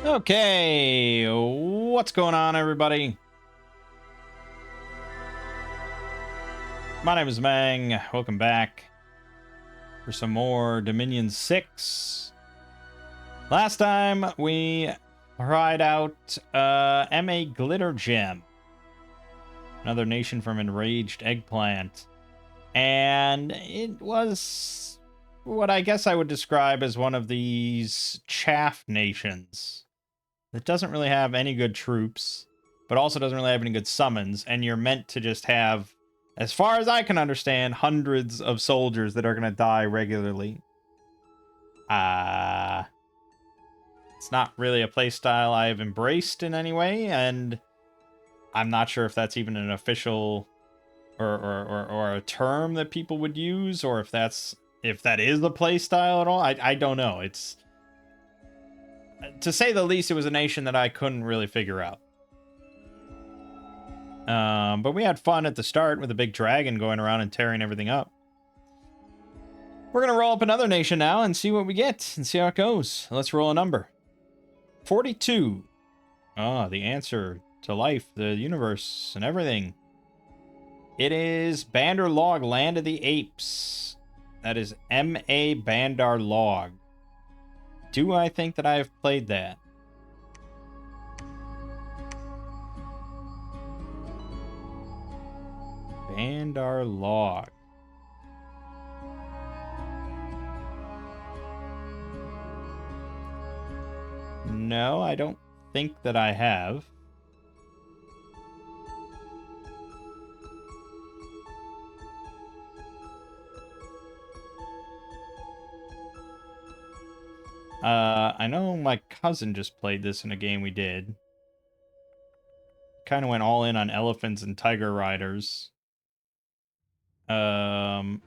Okay, what's going on, everybody? My name is Mangg. Welcome back for some more Dominion 6. Last time we tried out M.A. Glitter Gem, another nation from Enraged Eggplant, and it was what I guess I would describe as one of these chaff nations that doesn't really have any good troops, but also doesn't really have any good summons, and you're meant to just have, as far as I can understand, hundreds of soldiers that are going to die regularly. It's not really a playstyle I've embraced in any way, and I'm not sure if that's even an official or a term that people would use, or if that is the playstyle at all. I don't know. It's, to say the least, it was a nation that I couldn't really figure out. But we had fun at the start with a big dragon going around and tearing everything up. We're going to roll up another nation now and see what we get and see how it goes. Let's roll a number. 42. Ah, the answer to life, the universe, and everything. It is Bandar Log, Land of the Apes. That is M.A. Bandar Log. Do I think that I have played that? Bandar Log. No, I don't think that I have. I know my cousin just played this in a game we did. Kind of went all in on elephants and tiger riders. It's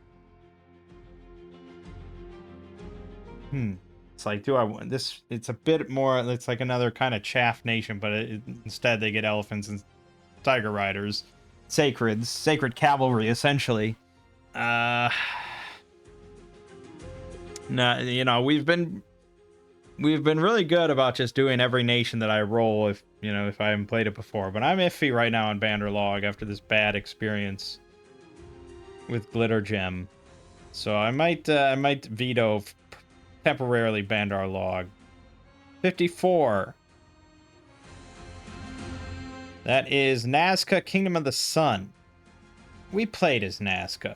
like, do I want this? It's a bit more, it's like another kind of chaff nation, but instead they get elephants and tiger riders. Sacred cavalry, essentially. No, you know, we've been really good about just doing every nation that I roll if I haven't played it before. But I'm iffy right now on Bandar Log after this bad experience with Glitter Gem. So I might veto temporarily Bandar Log. 54. That is Nazca, Kingdom of the Sun. We played as Nazca.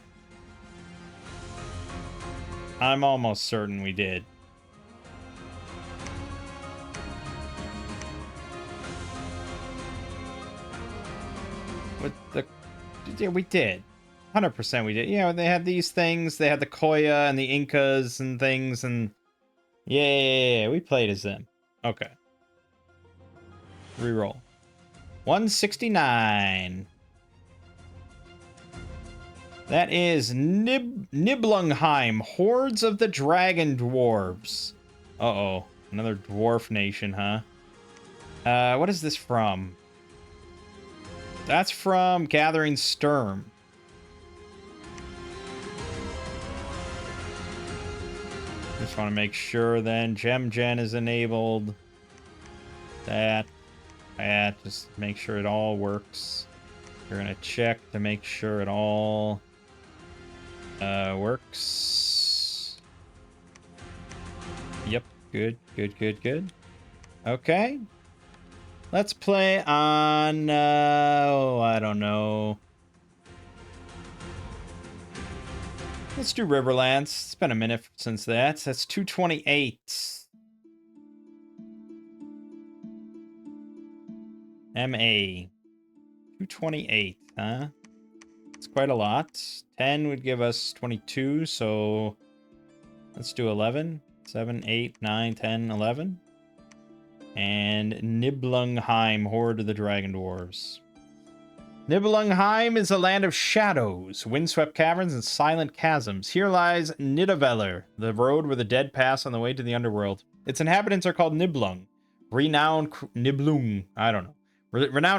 I'm almost certain we did. Yeah, we did. 100% we did. Yeah, they had these things. They had the Koya and the Incas and things, and yeah, we played as them. Okay. Reroll. 169. That is Niblungheim, Hordes of the Dragon Dwarves. Uh-oh. Another dwarf nation, huh? What is this from? That's from Gathering Sturm. Just want to make sure then Gem Gen is enabled. That. Just make sure it all works. We're going to check to make sure it all works. Yep. Good. Okay. Let's play on, I don't know. Let's do Riverlands. It's been a minute since that. That's 228. MA. 228, huh? It's quite a lot. 10 would give us 22, so let's do 11. 7, 8, 9, 10, 11. And Niblungheim, Horde of the Dragon Dwarves. Niblungheim is a land of shadows, windswept caverns, and silent chasms. Here lies Nidavellir, the road where the dead pass on the way to the underworld. Its inhabitants are called Niblung, renowned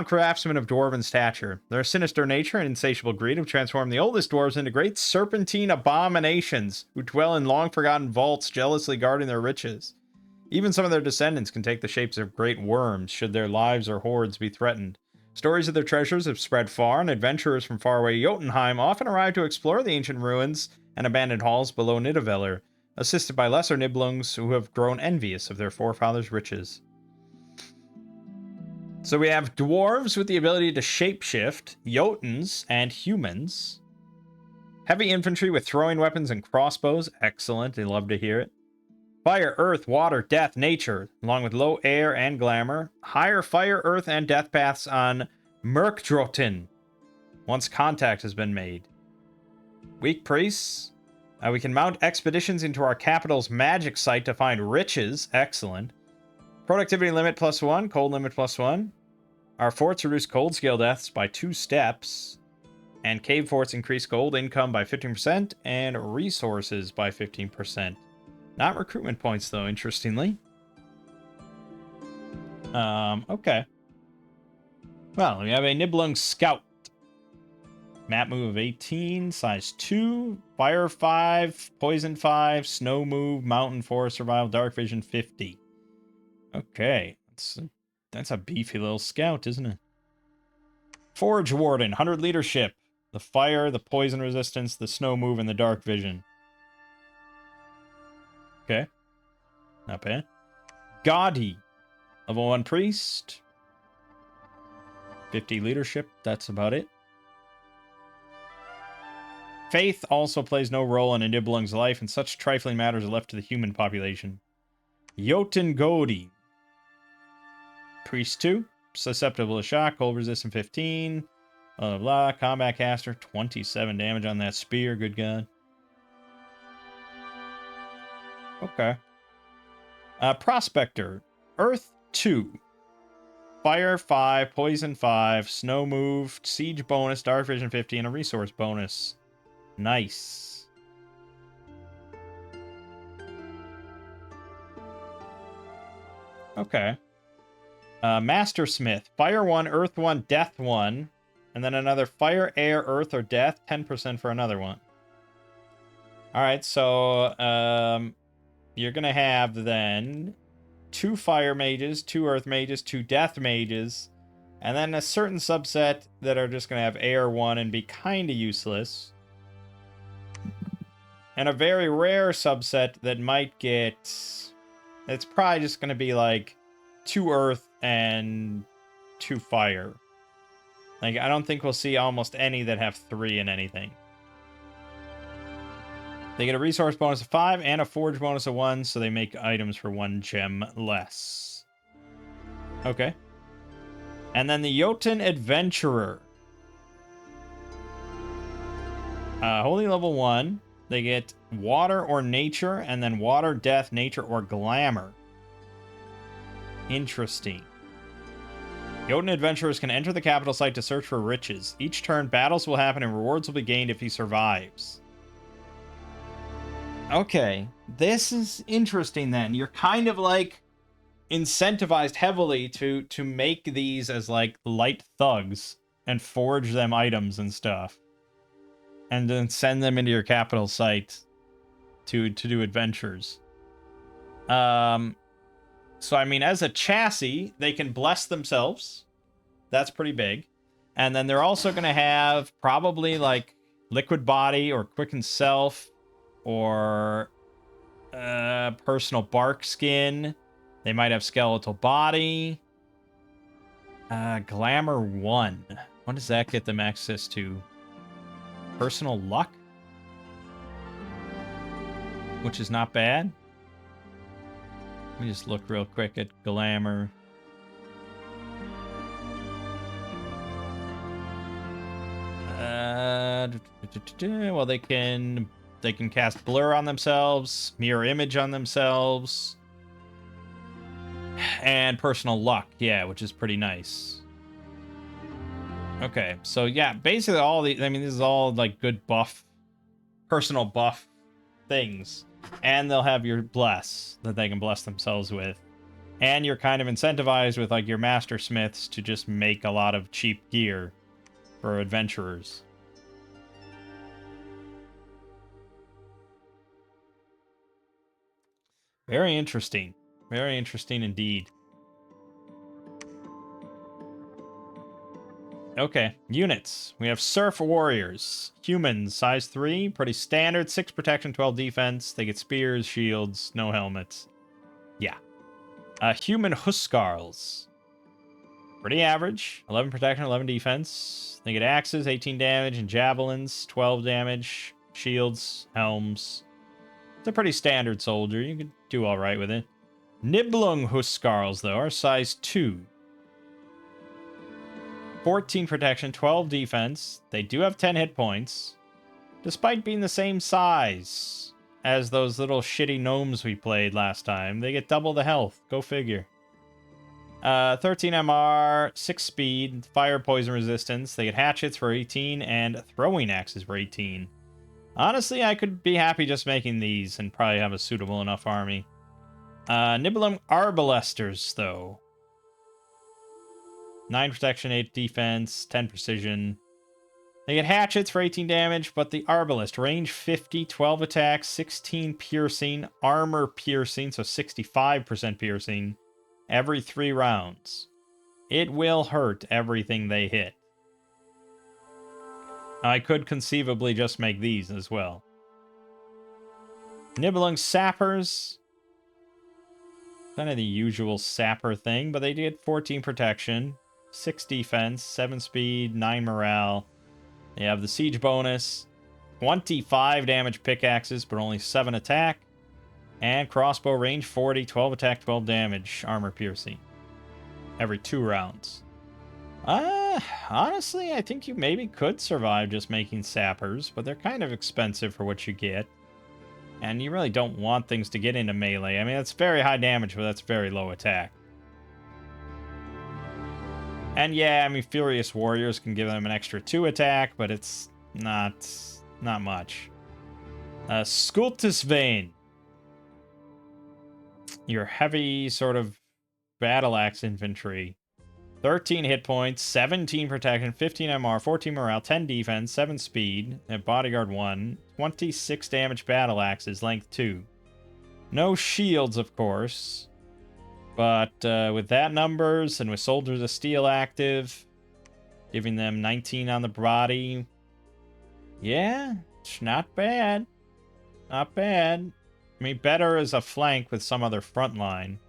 craftsmen of dwarven stature. Their sinister nature and insatiable greed have transformed the oldest dwarves into great serpentine abominations who dwell in long-forgotten vaults, jealously guarding their riches. Even some of their descendants can take the shapes of great worms should their lives or hordes be threatened. Stories of their treasures have spread far, and adventurers from faraway Jotunheim often arrive to explore the ancient ruins and abandoned halls below Nidavellir, assisted by lesser Niblungs who have grown envious of their forefathers' riches. So we have dwarves with the ability to shapeshift, Jotuns, and humans. Heavy infantry with throwing weapons and crossbows. Excellent, they love to hear it. Fire, earth, water, death, nature, along with low air and glamour. Higher fire, earth, and death paths on Murkdrotin, once contact has been made. Weak priests. We can mount expeditions into our capital's magic site to find riches. Excellent. Productivity limit +1, cold limit +1. Our forts reduce cold scale deaths by 2 steps. And cave forts increase gold income by 15% and resources by 15%. Not recruitment points, though, interestingly. Okay. Well, we have a Niblung Scout. Map move of 18, size 2, fire 5, poison 5, snow move, mountain, forest survival, dark vision 50. Okay. That's a beefy little scout, isn't it? Forge Warden, 100 leadership. The fire, the poison resistance, the snow move, and the dark vision. Okay. Not bad. Gaudy. Level 1 priest. 50 leadership. That's about it. Faith also plays no role in a Niblung's life, and such trifling matters are left to the human population. Jotun Godi. Priest 2. Susceptible to shock. Cold resistant 15. Blah, blah, blah. Combat caster. 27 damage on that spear. Good God. Okay. Prospector. Earth 2. Fire 5. Poison 5. Snow move. Siege bonus. Dark vision 50. And a resource bonus. Nice. Okay. Mastersmith. Fire 1. Earth 1. Death 1. And then another fire, air, earth, or death. 10% for another one. Alright, so you're going to have then 2 fire mages, 2 earth mages, 2 death mages, and then a certain subset that are just going to have air 1 and be kind of useless. And a very rare subset that might get... It's probably just going to be like 2 earth and 2 fire. Like, I don't think we'll see almost any that have 3 in anything. They get a resource bonus of 5 and a forge bonus of 1, so they make items for 1 gem less. Okay. And then the Jotun Adventurer. Holy level 1. They get water or nature, and then water, death, nature, or glamour. Interesting. Jotun adventurers can enter the capital site to search for riches. Each turn, battles will happen and rewards will be gained if he survives. Okay, this is interesting then. You're kind of like incentivized heavily to make these as like light thugs and forge them items and stuff. And then send them into your capital site to do adventures. So, I mean, as a chassis, they can bless themselves. That's pretty big. And then they're also going to have probably, like, Liquid Body or Quicken Self or Personal Bark Skin. They might have Skeletal Body. Glamour 1. What does that get them access to? Personal Luck? Which is not bad. Let me just look real quick at Glamour. Well, they can cast Blur on themselves, Mirror Image on themselves, and Personal Luck, yeah, which is pretty nice. Okay, so yeah, basically all the, I mean, this is all like good buff, personal buff things. And they'll have your bless that they can bless themselves with. And you're kind of incentivized with like your master smiths to just make a lot of cheap gear for adventurers. Very interesting. Very interesting indeed. Okay, units. We have Surf Warriors. Humans, size 3, pretty standard. 6 protection, 12 defense. They get spears, shields, no helmets. Yeah. Human Huskarls. Pretty average. 11 protection, 11 defense. They get axes, 18 damage, and javelins, 12 damage. Shields, helms. It's a pretty standard soldier. You could do alright with it. Niblungheim, though, are size 2. 14 protection, 12 defense. They do have 10 hit points. Despite being the same size as those little shitty gnomes we played last time, they get double the health. Go figure. 13 MR, 6 speed, fire poison resistance. They get hatchets for 18 and throwing axes for 18. Honestly, I could be happy just making these and probably have a suitable enough army. Niblum Arbalesters, though. 9 protection, 8 defense, 10 precision. They get hatchets for 18 damage, but the Arbalest, range 50, 12 attack, 16 piercing, armor piercing, so 65% piercing, every 3 rounds. It will hurt everything they hit. I could conceivably just make these as well. Niblung Sappers. Kind of the usual sapper thing, but they did 14 protection, 6 defense, 7 speed, 9 morale. They have the siege bonus, 25 damage pickaxes, but only 7 attack. And crossbow range 40, 12 attack, 12 damage, armor piercing. Every 2 rounds. Honestly, I think you maybe could survive just making sappers, but they're kind of expensive for what you get. And you really don't want things to get into melee. I mean, that's very high damage, but that's very low attack. And yeah, I mean, Furious Warriors can give them an extra 2 attack, but it's not much. Skultisvein. Your heavy sort of battle axe infantry. 13 hit points, 17 protection, 15 MR, 14 morale, 10 defense, 7 speed, and bodyguard 1, 26 damage battle axes, length 2. No shields, of course. But with that numbers, and with Soldiers of Steel active, giving them 19 on the body, yeah, it's not bad. Not bad. I mean, better as a flank with some other front line.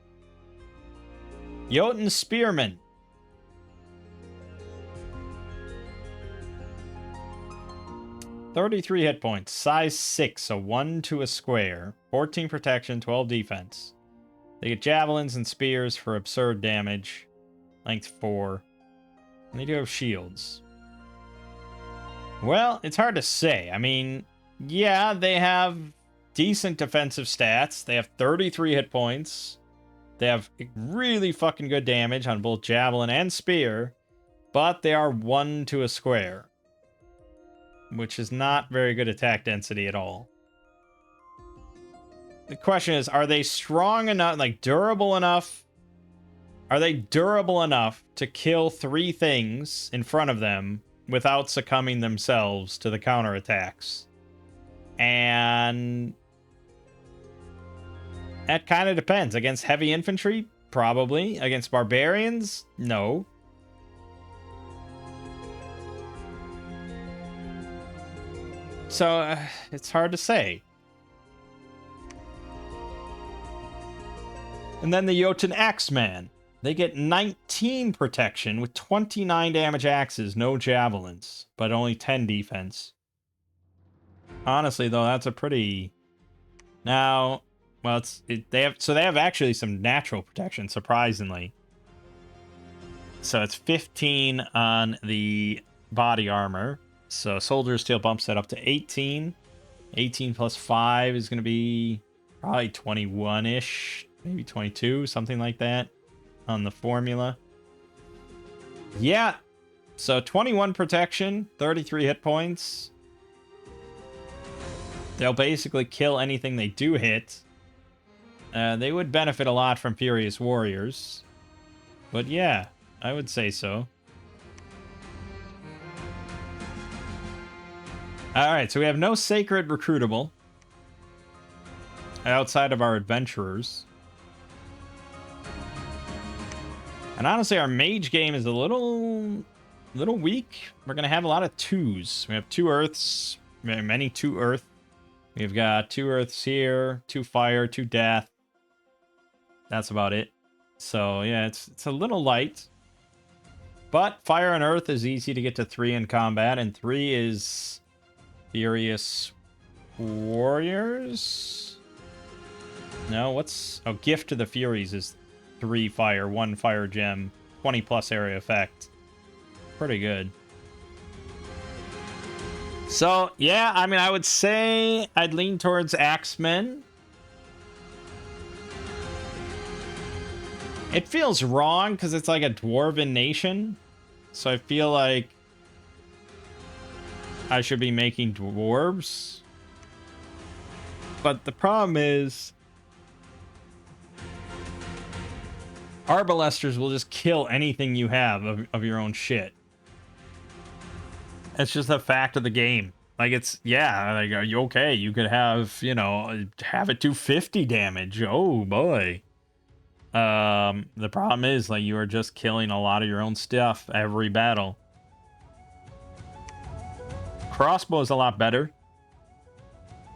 Jotun Spearmen. $33 hit points, size 6, so 1 to a square, 14 protection, 12 defense. They get javelins and spears for absurd damage, length 4, and they do have shields. Well, it's hard to say. I mean, yeah, they have decent defensive stats. They have 33 hit points. They have really fucking good damage on both javelin and spear, but they are 1 to a square, which is not very good attack density at all. The question is, are they strong enough, like durable enough? Are they durable enough to kill 3 things in front of them without succumbing themselves to the counterattacks? And that kind of depends. Against heavy infantry, probably. Against barbarians, no. So, it's hard to say. And then the Jotun Axeman. They get 19 protection with 29 damage axes, no javelins, but only 10 defense. Honestly, though, that's a pretty... Now, well, they have actually some natural protection, surprisingly. So it's 15 on the body armor. So Soldier of Steel bumps that up to 18. 18 plus 5 is going to be probably 21-ish. Maybe 22, something like that on the formula. Yeah. So 21 protection, 33 hit points. They'll basically kill anything they do hit. They would benefit a lot from Furious Warriors. But yeah, I would say so. Alright, so we have no Sacred Recruitable outside of our Adventurers. And honestly, our mage game is a little weak. We're going to have a lot of 2s. We have 2 earths, many 2 earth. We've got 2 earths here, 2 fire, 2 death. That's about it. So yeah, it's a little light. But fire and earth is easy to get to 3 in combat, and 3 is Furious Warriors? No, what's... Oh, Gift to the Furies is 3 fire, 1 fire gem, 20 plus area effect. Pretty good. So, yeah, I mean, I would say I'd lean towards Axemen. It feels wrong because it's like a dwarven nation. So I feel like I should be making dwarves. But the problem is Arbalesters will just kill anything you have of your own shit. It's just a fact of the game. Like, it's, yeah, like, are you okay? You could have, you know, have it do 50 damage. Oh, boy. The problem is, like, you are just killing a lot of your own stuff every battle. Crossbow is a lot better.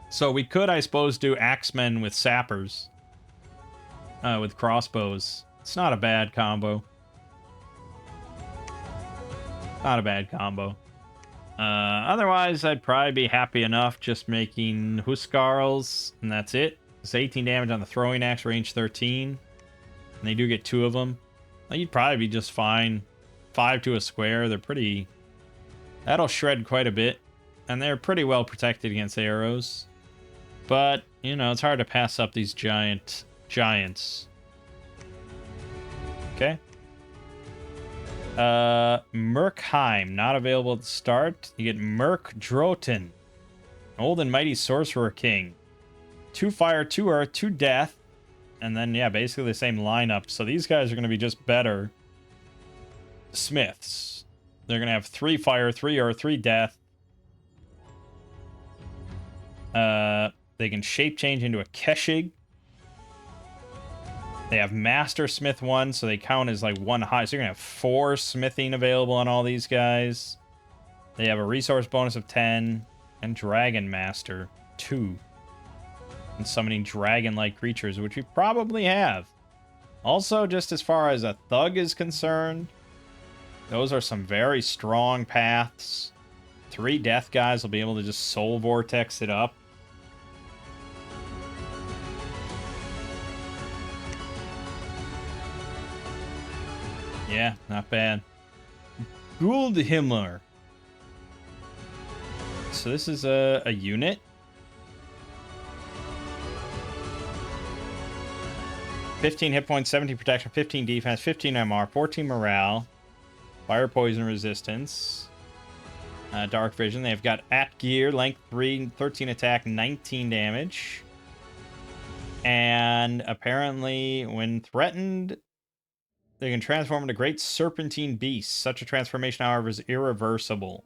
So we could, I suppose, do Axemen with Sappers. With crossbows. It's not a bad combo. Not a bad combo. Otherwise, I'd probably be happy enough just making Huskarls, and that's it. It's 18 damage on the throwing axe, range 13. And they do get 2 of them. You'd probably be just fine. 5 to a square, they're pretty... That'll shred quite a bit. And they're pretty well protected against arrows. But, you know, it's hard to pass up these giants. Okay. Mangg, not available at the start. You get Merc Droten, old and mighty sorcerer king. 2 fire, 2 earth, 2 death. And then, yeah, basically the same lineup. So these guys are going to be just better smiths. They're going to have 3 fire, 3 earth, 3 death. They can shape change into a Keshig. They have Master Smith 1, so they count as like 1 high. So you're going to have 4 smithing available on all these guys. They have a resource bonus of 10. And Dragon Master 2. And summoning dragon-like creatures, which we probably have. Also, just as far as a thug is concerned, those are some very strong paths. 3 death guys will be able to just soul vortex it up. Yeah, not bad. Niblungheim. So this is a unit. 15 hit points, 17 protection, 15 defense, 15 MR, 14 morale, fire poison resistance, dark vision. They've got at gear, length 3, 13 attack, 19 damage. And apparently, when threatened, they can transform into great serpentine beasts. Such a transformation, however, is irreversible.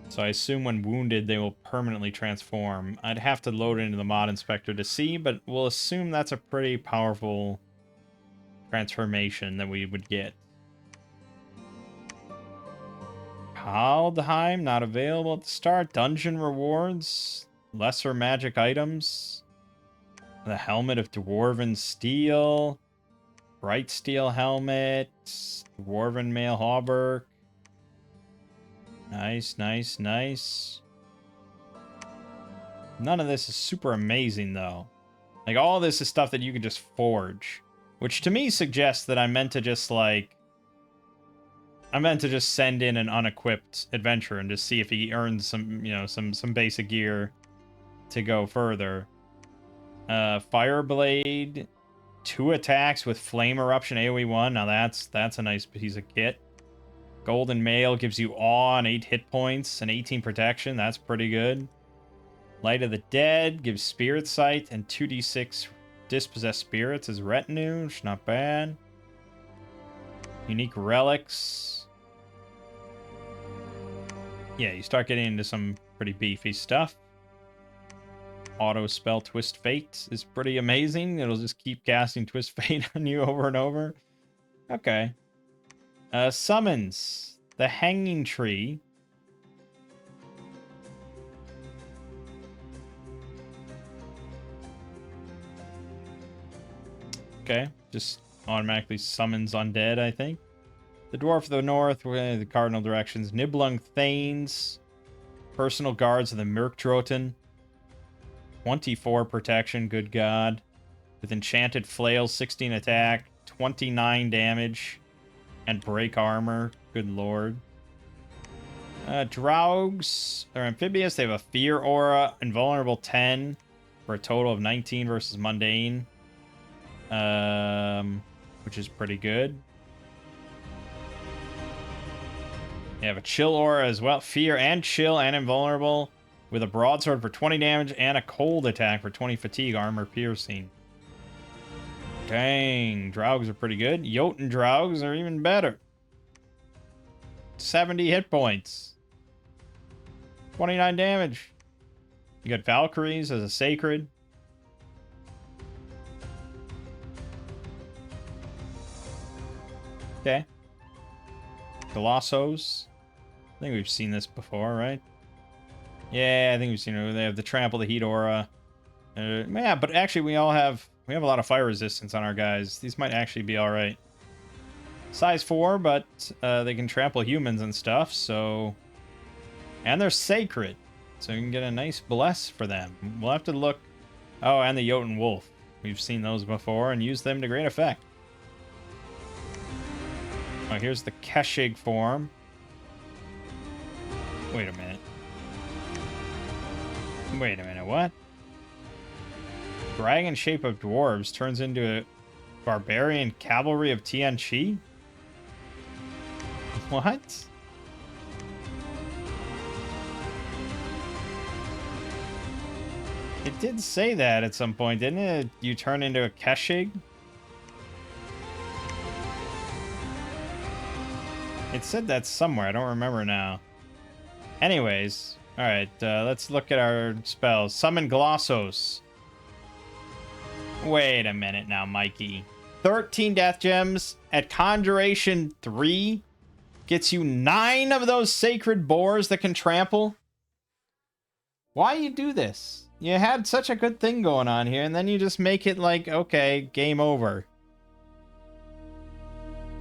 So I assume when wounded, they will permanently transform. I'd have to load it into the mod inspector to see, but we'll assume that's a pretty powerful transformation that we would get. Niblungheim, not available at the start. Dungeon rewards. Lesser magic items. The Helmet of Dwarven Steel. Bright Steel Helmet. Dwarven Mail Hauberk. Nice, nice, nice. None of this is super amazing, though. Like, all this is stuff that you can just forge. Which, to me, suggests that I'm meant to just, like... I'm meant to just send in an unequipped adventurer and just see if he earns some, you know, some basic gear to go further. Fireblade. 2 attacks with Flame Eruption AoE 1. Now, that's a nice piece of kit. Golden Mail gives you awe and 8 hit points and 18 protection. That's pretty good. Light of the Dead gives Spirit Sight and 2d6 dispossessed spirits as retinue. Which is not bad. Unique relics. Yeah, you start getting into some pretty beefy stuff. auto spell Twist Fate is pretty amazing. It'll just keep casting Twist Fate on you over and over. Okay. Summons. The Hanging Tree. Okay, just automatically summons undead, I think. The Dwarf of the North, the cardinal directions. Niblungheim, personal guards of the Murkdroten. 24 protection, good god. With enchanted flails, 16 attack, 29 damage, and break armor, good lord. Draugs are amphibious. They have a fear aura, invulnerable 10, for a total of 19 versus mundane. Which is pretty good. They have a chill aura as well. Fear and chill and invulnerable. With a broadsword for 20 damage and a cold attack for 20 fatigue, armor piercing. Dang, Draugs are pretty good. Jotun Draugs are even better. 70 hit points. 29 damage. You got Valkyries as a sacred. Okay. Colossos. I think we've seen this before, right? Yeah, I think we've seen it. They have the Trample the Heat aura. Yeah, but actually we have a lot of fire resistance on our guys. These might actually be all right. Size 4, but they can trample humans and stuff, so... And they're sacred, so you can get a nice bless for them. We'll have to look... Oh, and the Jotun Wolf. We've seen those before and used them to great effect. Oh, here's the Keshig form. Wait a minute. Wait a minute, what? Dragon Shape of Dwarves turns into a Barbarian Cavalry of Tianqi? What? It did say that at some point, didn't it? You turn into a Keshig? It said that somewhere. I don't remember now. Anyways. Alright, let's look at our spells. Summon Glossos. Wait a minute now, Mikey. 13 Death Gems at Conjuration 3 gets you 9 of those Sacred Boars that can trample? Why you do this? You had such a good thing going on here, and then you just make it like, okay, game over.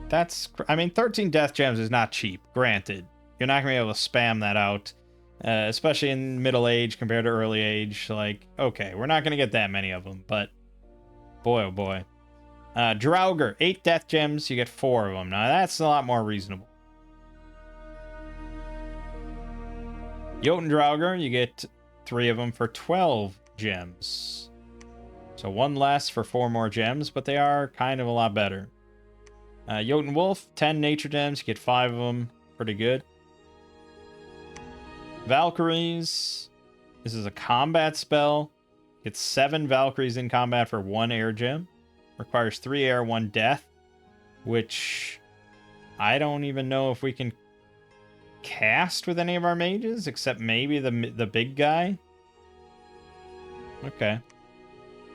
That's... I mean, 13 Death Gems is not cheap, granted. You're not going to be able to spam that out, especially in middle age compared to early age. Like, okay, we're not going to get that many of them, but boy, oh boy. Draugr, 8 Death Gems, you get 4 of them. Now, that's a lot more reasonable. Jotun Draugr, you get 3 of them for 12 gems. So 1 less for 4 more gems, but they are kind of a lot better. Jotun Wolf, 10 nature gems, you get 5 of them. Pretty good. Valkyries. This is a combat spell. Get 7 Valkyries in combat for 1 air gem. Requires 3 air, 1 death. Which I don't even know if we can cast with any of our mages, except maybe the big guy. Okay.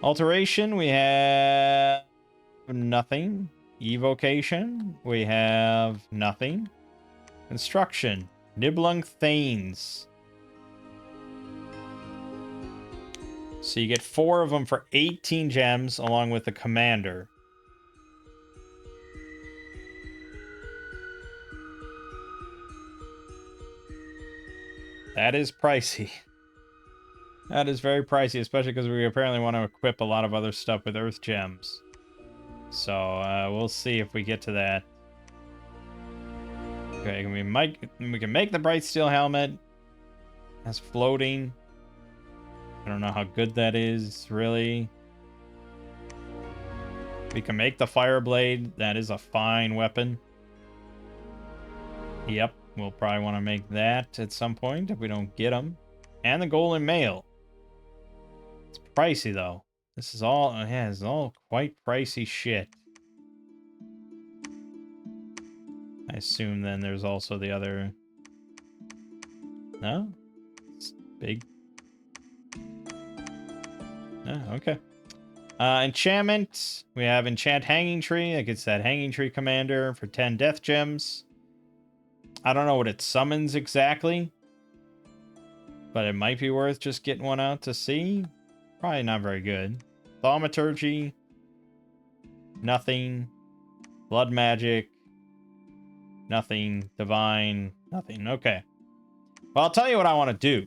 Alteration, we have nothing. Evocation, we have nothing. Instruction, Niblungheim. So you get 4 of them for 18 gems along with the commander. That is pricey. That is very pricey, especially because we apparently want to equip a lot of other stuff with earth gems. So we'll see if we get to that. Okay, we can make the bright steel helmet. That's floating. I don't know how good that is, really. We can make the fire blade. That is a fine weapon. Yep, we'll probably want to make that at some point if we don't get them. And the golden mail. It's pricey though. This is all, yeah, it's all quite pricey shit. I assume then there's also the other... No? It's big. Okay. Enchantment. We have Enchant Hanging Tree. It gets that Hanging Tree Commander for 10 Death Gems. I don't know what it summons exactly, but it might be worth just getting one out to see. Probably not very good. Thaumaturgy. Nothing. Blood Magic. Nothing. Divine. Nothing. Okay. Well, I'll tell you what I want to do.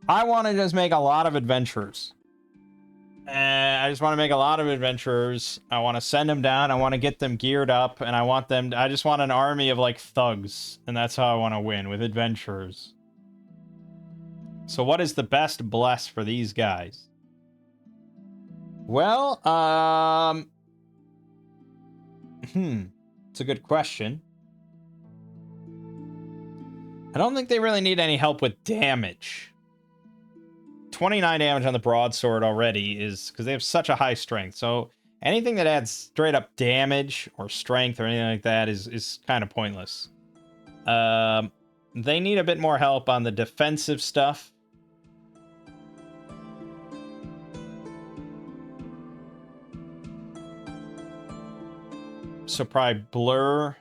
I want to just make a lot of adventurers. I just want to make a lot of adventurers. I want to send them down. I want to get them geared up, and I just want an army of like thugs, and that's how I want to win, with adventurers. So what is the best bless for these guys? Well, it's a good question. I don't think they really need any help with damage. 29 damage on the broadsword already is because they have such a high strength. So anything that adds straight up damage or strength or anything like that is kind of pointless. They need a bit more help on the defensive stuff. So probably Blur.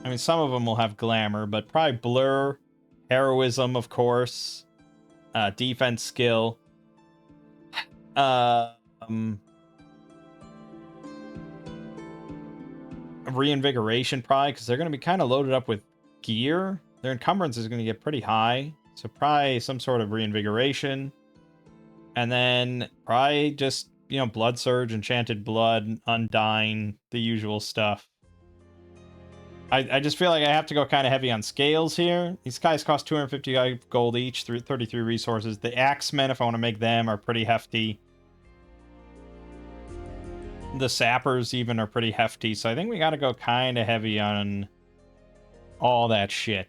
I mean, some of them will have Glamour, but probably Blur, Heroism, of course. Defense skill. Reinvigoration, probably, because they're going to be kind of loaded up with gear. Their encumbrance is going to get pretty high. So probably some sort of reinvigoration. And then probably just, Blood Surge, Enchanted Blood, Undying, the usual stuff. I just feel like I have to go kind of heavy on scales here. These guys cost 250 gold each, 33 resources. The Axemen, if I want to make them, are pretty hefty. The Sappers even are pretty hefty. So I think we got to go kind of heavy on all that shit.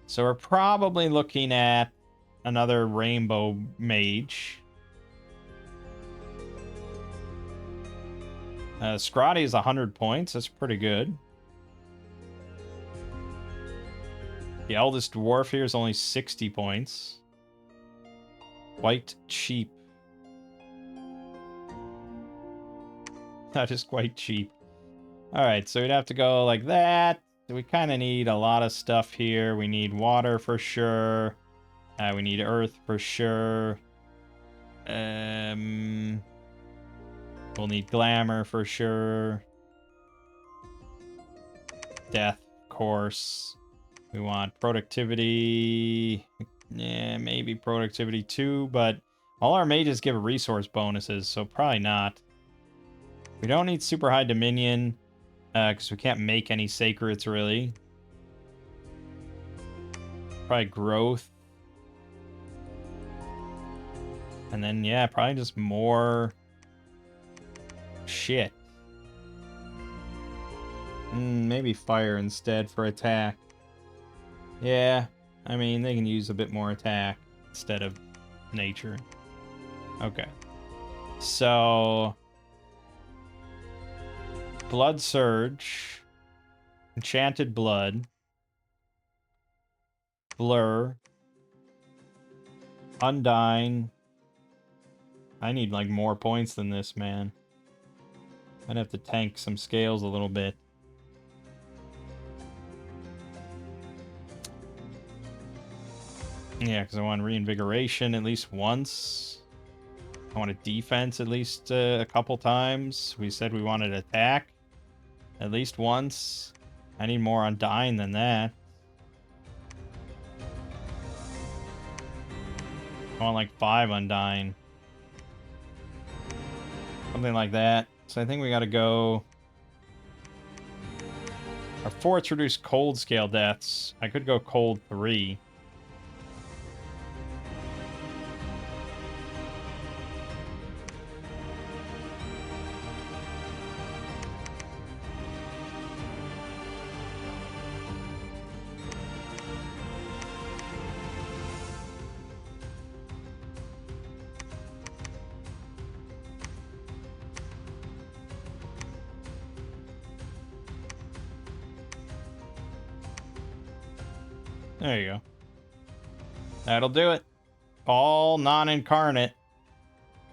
So we're probably looking at another Rainbow Mage. Scrotty is 100 points. That's pretty good. The Eldest Dwarf here is only 60 points. Quite cheap. That is quite cheap. Alright, so we'd have to go like that. We kind of need a lot of stuff here. We need water for sure. We need earth for sure. We'll need glamour for sure. Death, of course. We want productivity. Yeah, maybe productivity too, but all our mages give resource bonuses, so probably not. We don't need super high dominion, because we can't make any sacreds, really. Probably growth. And then, yeah, probably just more shit. Maybe fire instead for attack. Yeah, I mean, they can use a bit more attack instead of nature. Okay. So... Blood Surge. Enchanted Blood. Blur. Undying. I need, like, more points than this, man. I'd have to tank some scales a little bit. Yeah, because I want reinvigoration at least once. I want a defense at least a couple times. We said we wanted attack at least once. I need more Undying than that. I want like 5 Undying. Something like that. So I think we gotta go... Our forts reduce cold scale deaths. I could go cold 3. There you go. That'll do it. all non-incarnate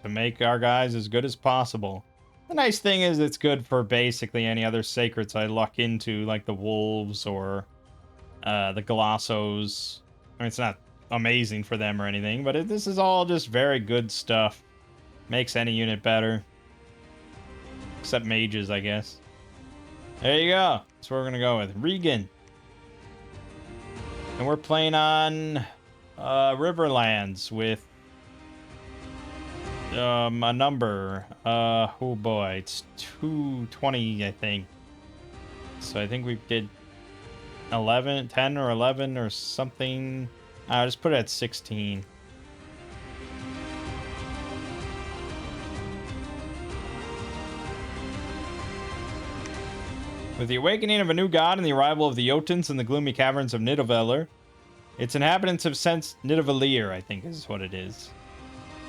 to make our guys as good as possible. The nice thing is it's good for basically any other sacreds I luck into, like the wolves or the glossos. I mean, it's not amazing for them or anything, but this is all just very good stuff. Makes any unit better. Except mages, I guess. There you go. That's what we're going to go with. Regan. And we're playing on Riverlands with a number. Oh boy, it's 220, I think. So I think we did 11, 10 or 11 or something. I'll just put it at 16. With the awakening of a new god and the arrival of the Jotuns in the gloomy caverns of Nidavellir, its inhabitants have sensed Nidavellir, I think is what it is.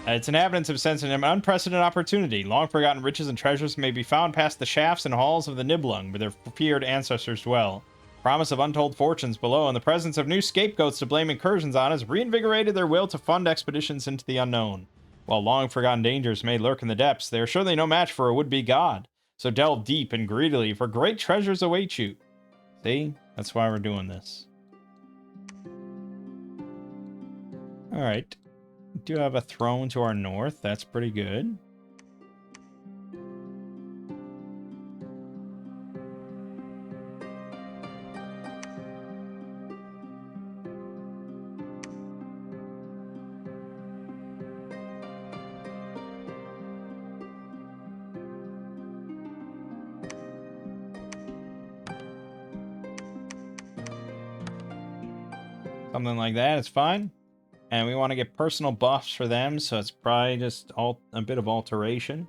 Its inhabitants have sensed an unprecedented opportunity. Long forgotten riches and treasures may be found past the shafts and halls of the Niblung, where their feared ancestors dwell. Promise of untold fortunes below, and the presence of new scapegoats to blame incursions on has reinvigorated their will to fund expeditions into the unknown. While long forgotten dangers may lurk in the depths, they are surely no match for a would-be god. So delve deep and greedily, for great treasures await you. See? That's why we're doing this. Alright. We do have a throne to our north. That's pretty good. Something like that, it's fine. And we want to get personal buffs for them, so it's probably just a bit of alteration.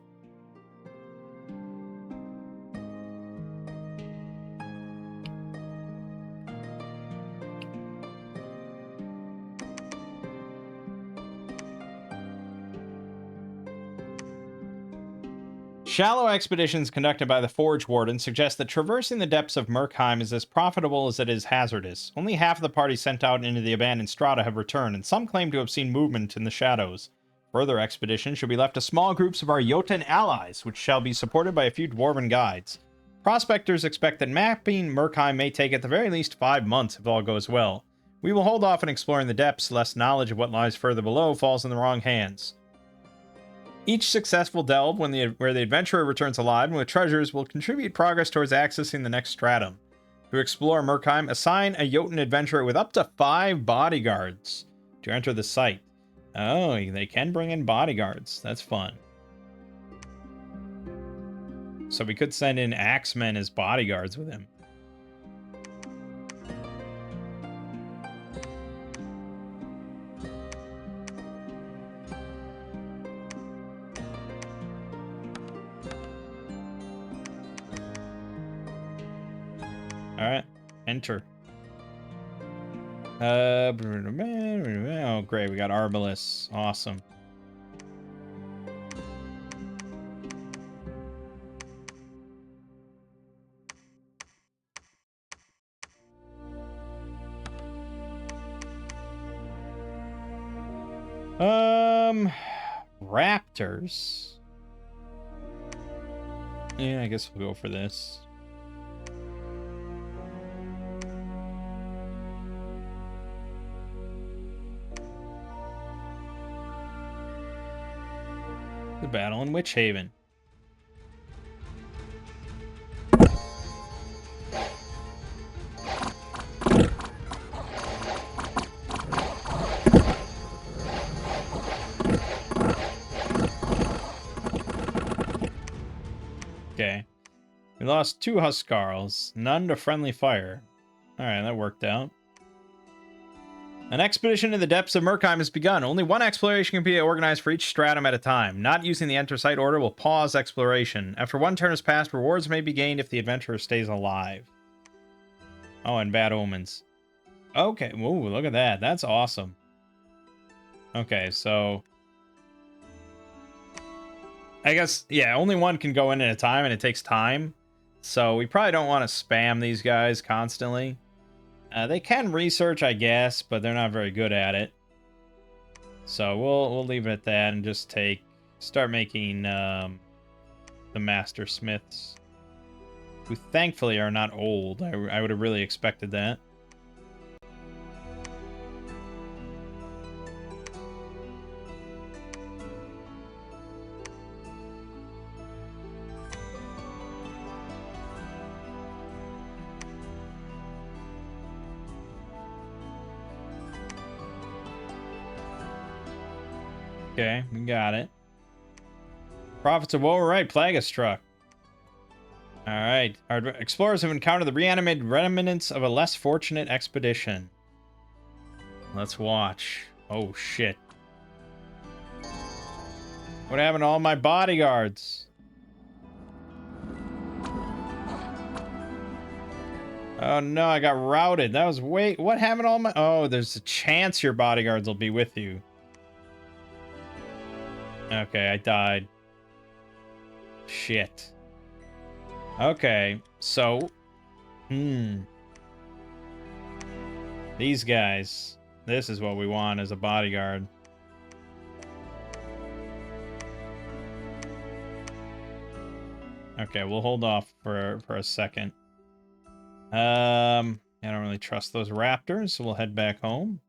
Shallow expeditions conducted by the Forge Warden suggest that traversing the depths of Mangg is as profitable as it is hazardous. Only half of the party sent out into the abandoned strata have returned, and some claim to have seen movement in the shadows. Further expeditions should be left to small groups of our Jotun allies, which shall be supported by a few dwarven guides. Prospectors expect that mapping Mangg may take at the very least 5 months if all goes well. We will hold off on exploring the depths, lest knowledge of what lies further below falls in the wrong hands. Each successful delve where the adventurer returns alive and with treasures will contribute progress towards accessing the next stratum. To explore Mangg, assign a Jotun adventurer with up to 5 bodyguards to enter the site. Oh, they can bring in bodyguards. That's fun. So we could send in axemen as bodyguards with him. Alright, enter. Oh, great, we got Arbalest. Awesome. Raptors. Yeah, I guess we'll go for this. The battle in Witch Haven. Okay. We lost 2 Huskarls, none to friendly fire. Alright, that worked out. An expedition to the depths of Mangg has begun. Only one exploration can be organized for each stratum at a time. Not using the enter site order will pause exploration. After 1 turn has passed, rewards may be gained if the adventurer stays alive. Oh, and bad omens. Okay, ooh, look at that. That's awesome. Okay, so I guess, yeah, only one can go in at a time, and it takes time. So we probably don't want to spam these guys constantly. They can research, I guess, but they're not very good at it. So we'll leave it at that and just start making the master smiths, who thankfully are not old. I would have really expected that. Okay, we got it. Prophets of woe, right? Plague has struck. All right. Our explorers have encountered the reanimated remnants of a less fortunate expedition. Let's watch. Oh, shit. What happened to all my bodyguards? Oh, no, I got routed. That was what happened to all my... Oh, there's a chance your bodyguards will be with you. Okay, I died. Shit. Okay, so... These guys. This is what we want as a bodyguard. Okay, we'll hold off for a second. I don't really trust those raptors, so we'll head back home.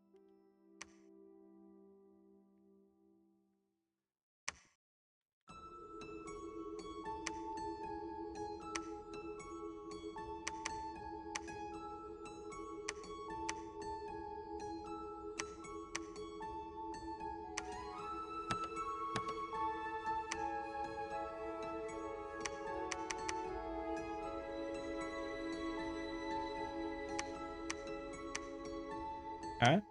Alright.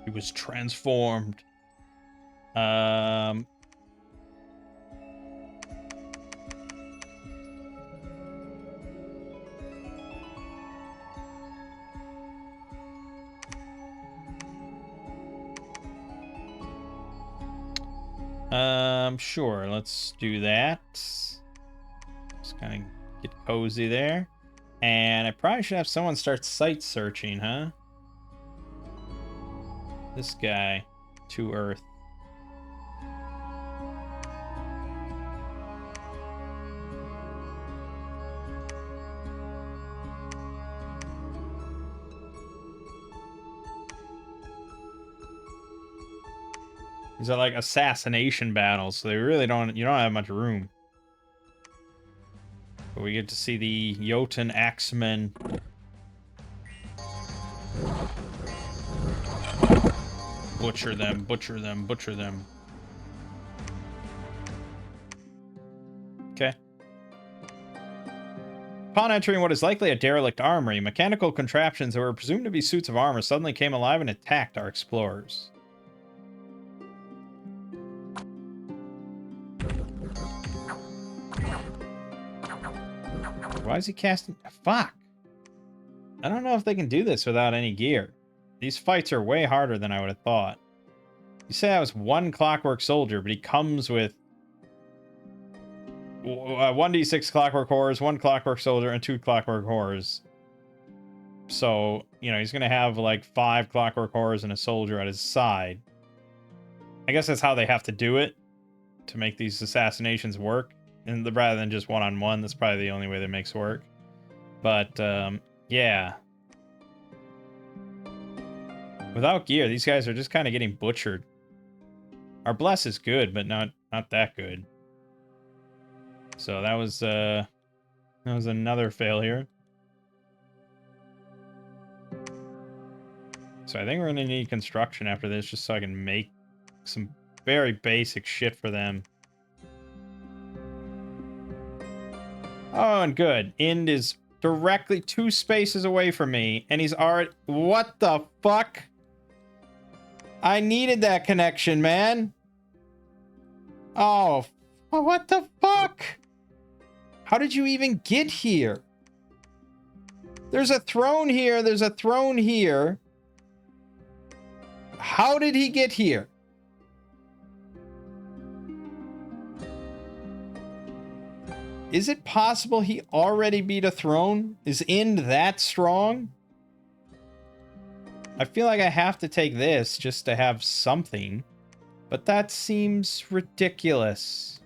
He was transformed. Sure, let's do that. Just kind of get cozy there. And I probably should have someone start site searching, huh? This guy. To Earth. These are like assassination battles, so they really you don't have much room. But we get to see the Jotun axemen. Butcher them, butcher them, butcher them. Okay. Upon entering what is likely a derelict armory, mechanical contraptions that were presumed to be suits of armor suddenly came alive and attacked our explorers. Why is he casting... Fuck! I don't know if they can do this without any gear. These fights are way harder than I would have thought. You say I was one clockwork soldier, but he comes with 1d6 clockwork horrors, 1 clockwork soldier, and 2 clockwork horrors. So, you know, he's going to have like 5 clockwork horrors and a soldier at his side. I guess that's how they have to do it to make these assassinations work. And rather than just one-on-one, that's probably the only way that makes work. But, yeah. Without gear, these guys are just kind of getting butchered. Our bless is good, but not that good. So that was another failure. So I think we're gonna need construction after this, just so I can make some very basic shit for them. Oh, and good. Ind is directly 2 spaces away from me, and he's already... What the fuck? I needed that connection, man. Oh, what the fuck? How did you even get here? There's a throne here. There's a throne here. How did he get here? Is it possible he already beat a throne? Is Ind that strong? I feel like I have to take this just to have something, but that seems ridiculous.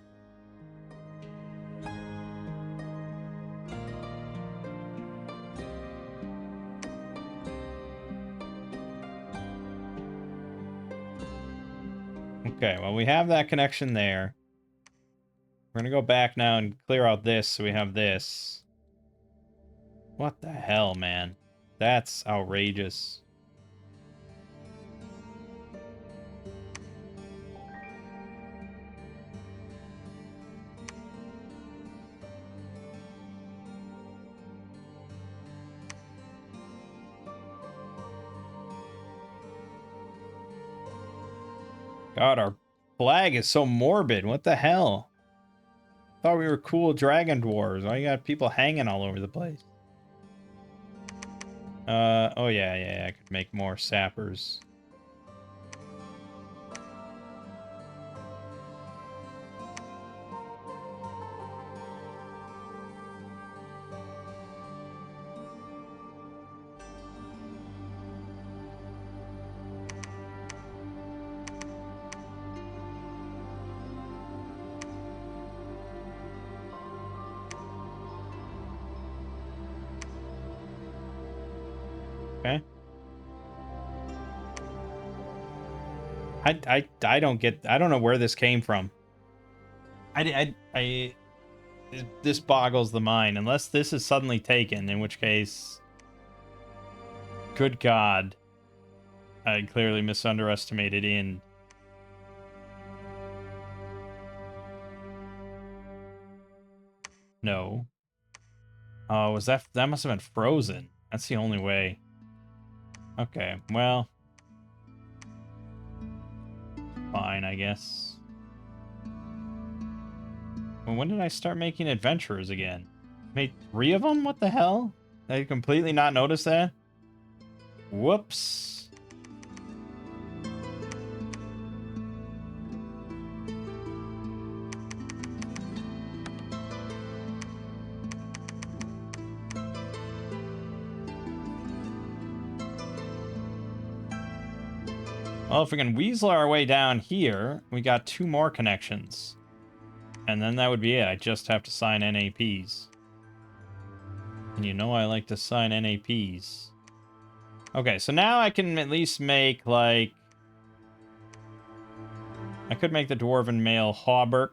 Okay, well, we have that connection there. We're gonna go back now and clear out this so we have this. What the hell, man? That's outrageous. God, our flag is so morbid. What the hell? Thought we were cool dragon dwarves. Why you got people hanging all over the place? Oh yeah, I could make more sappers. Okay. I don't get, I don't know where this came from. This boggles the mind. Unless this is suddenly taken, in which case, good God, I clearly misunderestimated in. No. Oh, was that must have been frozen. That's the only way. Okay, well, fine, I guess. Well, when did I start making adventurers again? Made 3 of them? What the hell? Did I completely not notice that? Whoops. Well, if we can weasel our way down here, we got 2 more connections. And then that would be it. I just have to sign NAPs. And you know I like to sign NAPs. Okay, so now I can at least make, like... I could make the Dwarven Mail Hauberk.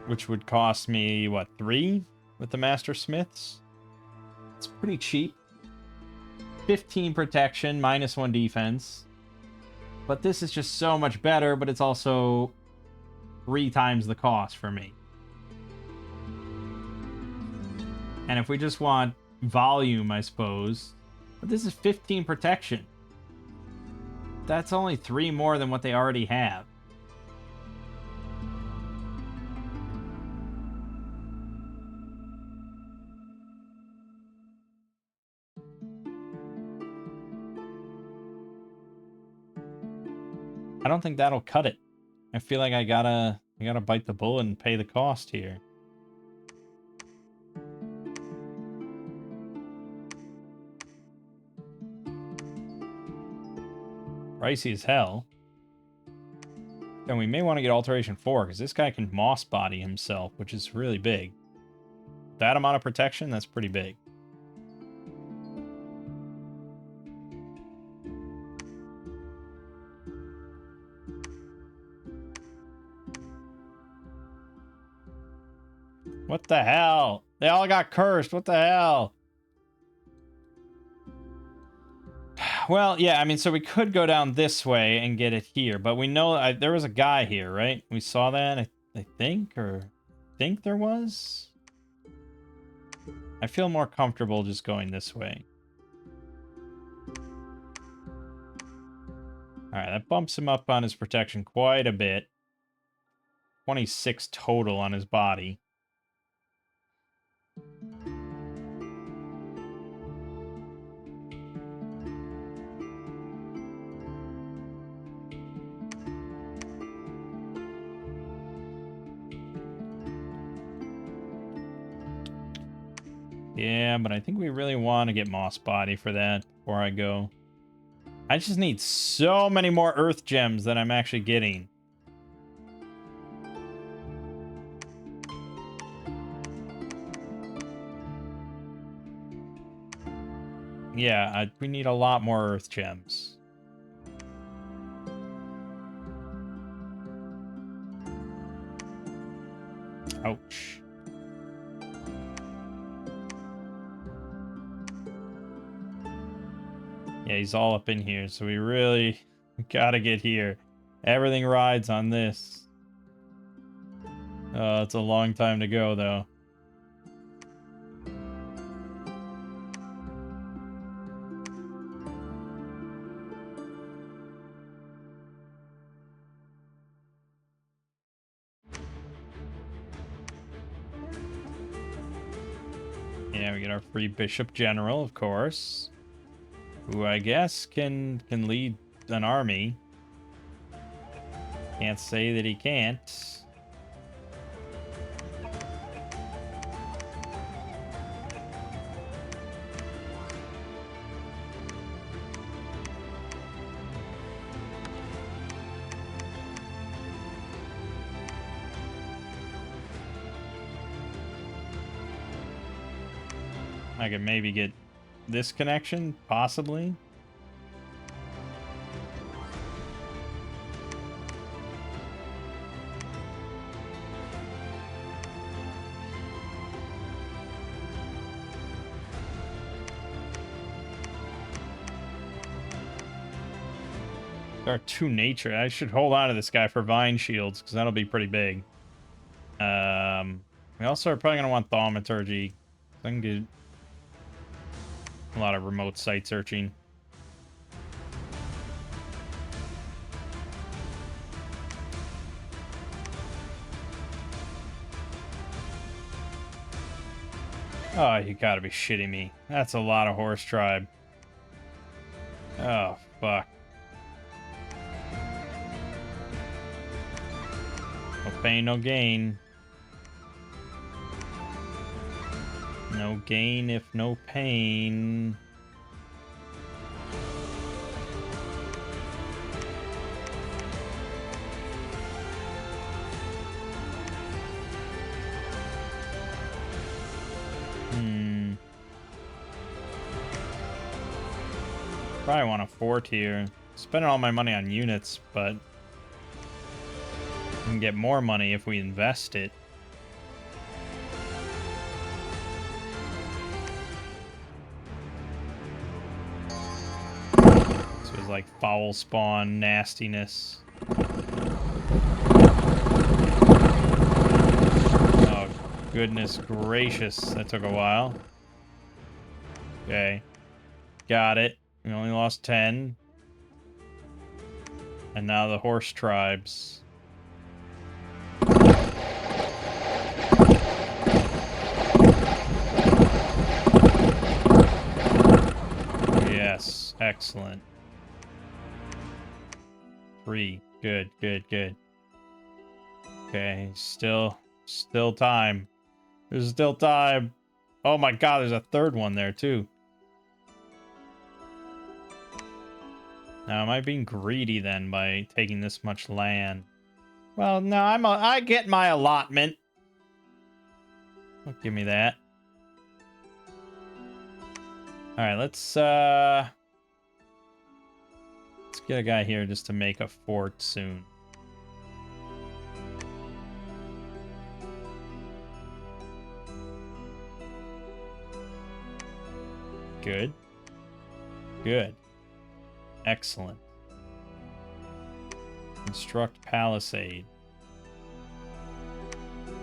Which would cost me, what, 3? With the Master Smiths? It's pretty cheap. 15 protection, -1 defense. But this is just so much better, but it's also 3 times the cost for me. And if we just want volume, I suppose. But this is 15 protection. That's only 3 more than what they already have. I don't think that'll cut it. I feel like I gotta bite the bullet and pay the cost here. Pricey as hell. Then we may want to get Alteration 4, because this guy can moss body himself, which is really big. That amount of protection, that's pretty big. What the hell? They all got cursed. What the hell? Well, yeah, I mean, so we could go down this way and get it here, but we know there was a guy here, right? We saw that, I think, or think there was? I feel more comfortable just going this way. Alright, that bumps him up on his protection quite a bit. 26 total on his body. Yeah, but I think we really want to get Moss Body for that before I go. I just need so many more Earth Gems than I'm actually getting. Yeah, we need a lot more Earth Gems. Ouch. Yeah, he's all up in here, so we really gotta get here. Everything rides on this. It's a long time to go, though. Yeah, we get our free Bishop General, of course, who I guess can lead an army. Can't say that he can't. I could maybe get this connection, possibly. There are 2 nature. I should hold on to this guy for Vine Shields, because that'll be pretty big. We also are probably going to want Thaumaturgy. I can do a lot of remote site searching. Oh, you gotta be shitting me. That's a lot of horse tribe. Oh, fuck. No pain, no gain. No gain if no pain. Probably want a fort here. Spending all my money on units, but we can get more money if we invest it. This was like foul spawn nastiness. Oh, goodness gracious. That took a while. Okay. Got it. We only lost 10. And now the horse tribes. Yes. Excellent. 3. Good, good, good. Okay, still time. There's still time. Oh my god, there's a third one there too. Now, am I being greedy then by taking this much land? Well, no, I get my allotment. Don't give me that. All right, let's get a guy here just to make a fort soon. Good. Good. Excellent. Construct palisade.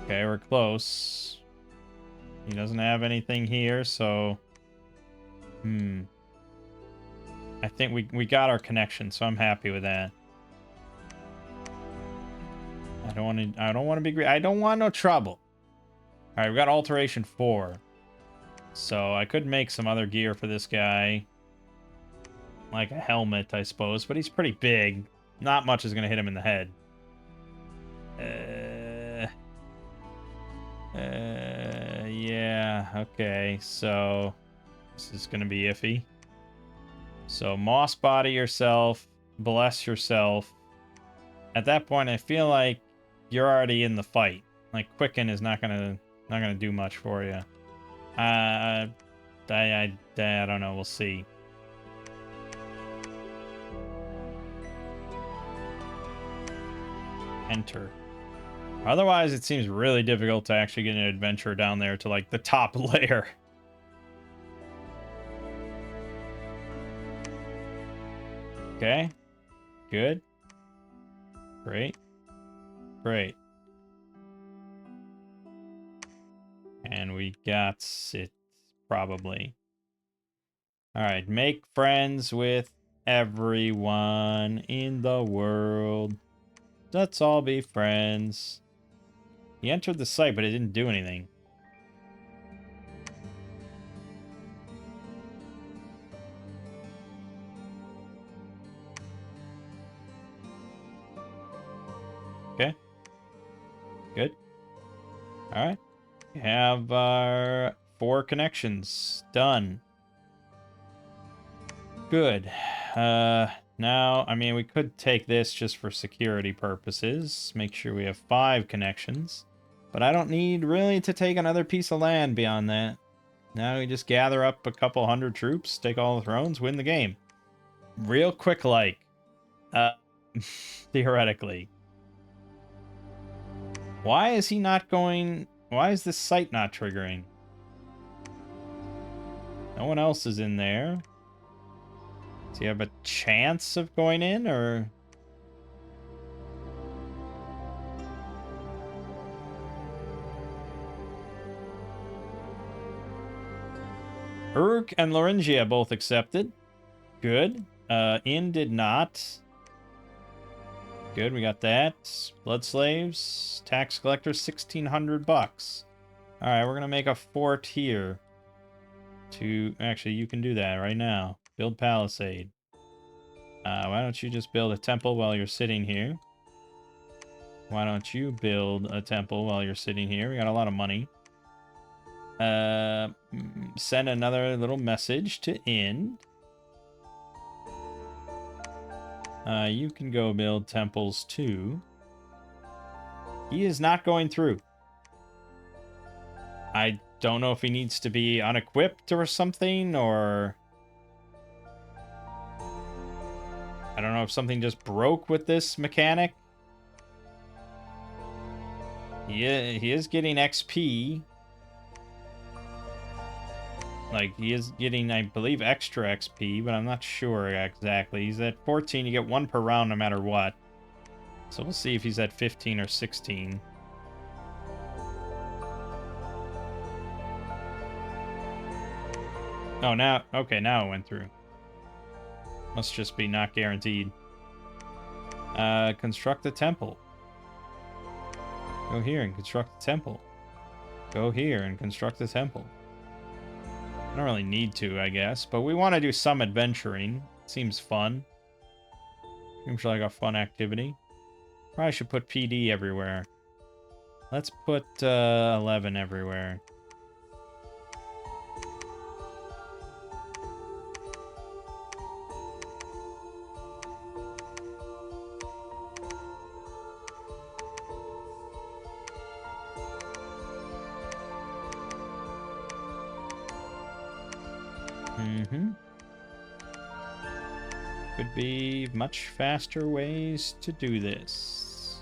Okay, we're close. He doesn't have anything here, so... I think we got our connection, so I'm happy with that. I don't want to be greedy. I don't want no trouble. All right, we got alteration 4. So I could make some other gear for this guy. Like a helmet, I suppose, but he's pretty big. Not much is going to hit him in the head. Yeah. Okay, so this is gonna be iffy. So moss body yourself, bless yourself. At that point, I feel like you're already in the fight. Like Quicken is not gonna do much for you. I don't know. We'll see. Enter. Otherwise, it seems really difficult to actually get an adventure down there to like the top layer. Okay. Good. Great. Great. And we got it, probably. Alright, make friends with everyone in the world. Let's all be friends. He entered the site, but it didn't do anything. Okay. Good. Alright. We have our 4 connections. Done. Good. Now, I mean, we could take this just for security purposes. Make sure we have 5 connections. But I don't need really to take another piece of land beyond that. Now we just gather up a couple hundred troops, take all the thrones, win the game. Real quick like. Theoretically. Why is he not going... Why is this site not triggering? No one else is in there. Does he have a chance of going in, or... Uruk and Loringia both accepted. Good. In did not. Good, we got that. Blood slaves. Tax collector, 1,600 bucks. Alright, we're gonna make a fort here. Actually, you can do that right now. Build palisade. Why don't you just build a temple while you're sitting here? Why don't you build a temple while you're sitting here? We got a lot of money. Send another little message to Ind. You can go build temples too. He is not going through. I don't know if he needs to be unequipped or something, or... I don't know if something just broke with this mechanic. He is getting XP. Like, he is getting, I believe, extra XP, but I'm not sure exactly. He's at 14. You get 1 per round no matter what. So we'll see if he's at 15 or 16. Oh, now... Okay, now it went through. Must just be not guaranteed. Construct a temple. Go here and construct a temple. Go here and construct a temple. I don't really need to, I guess, but we want to do some adventuring. Seems fun. Seems like a fun activity. Probably should put PD everywhere. Let's put 11 everywhere. Could be much faster ways to do this.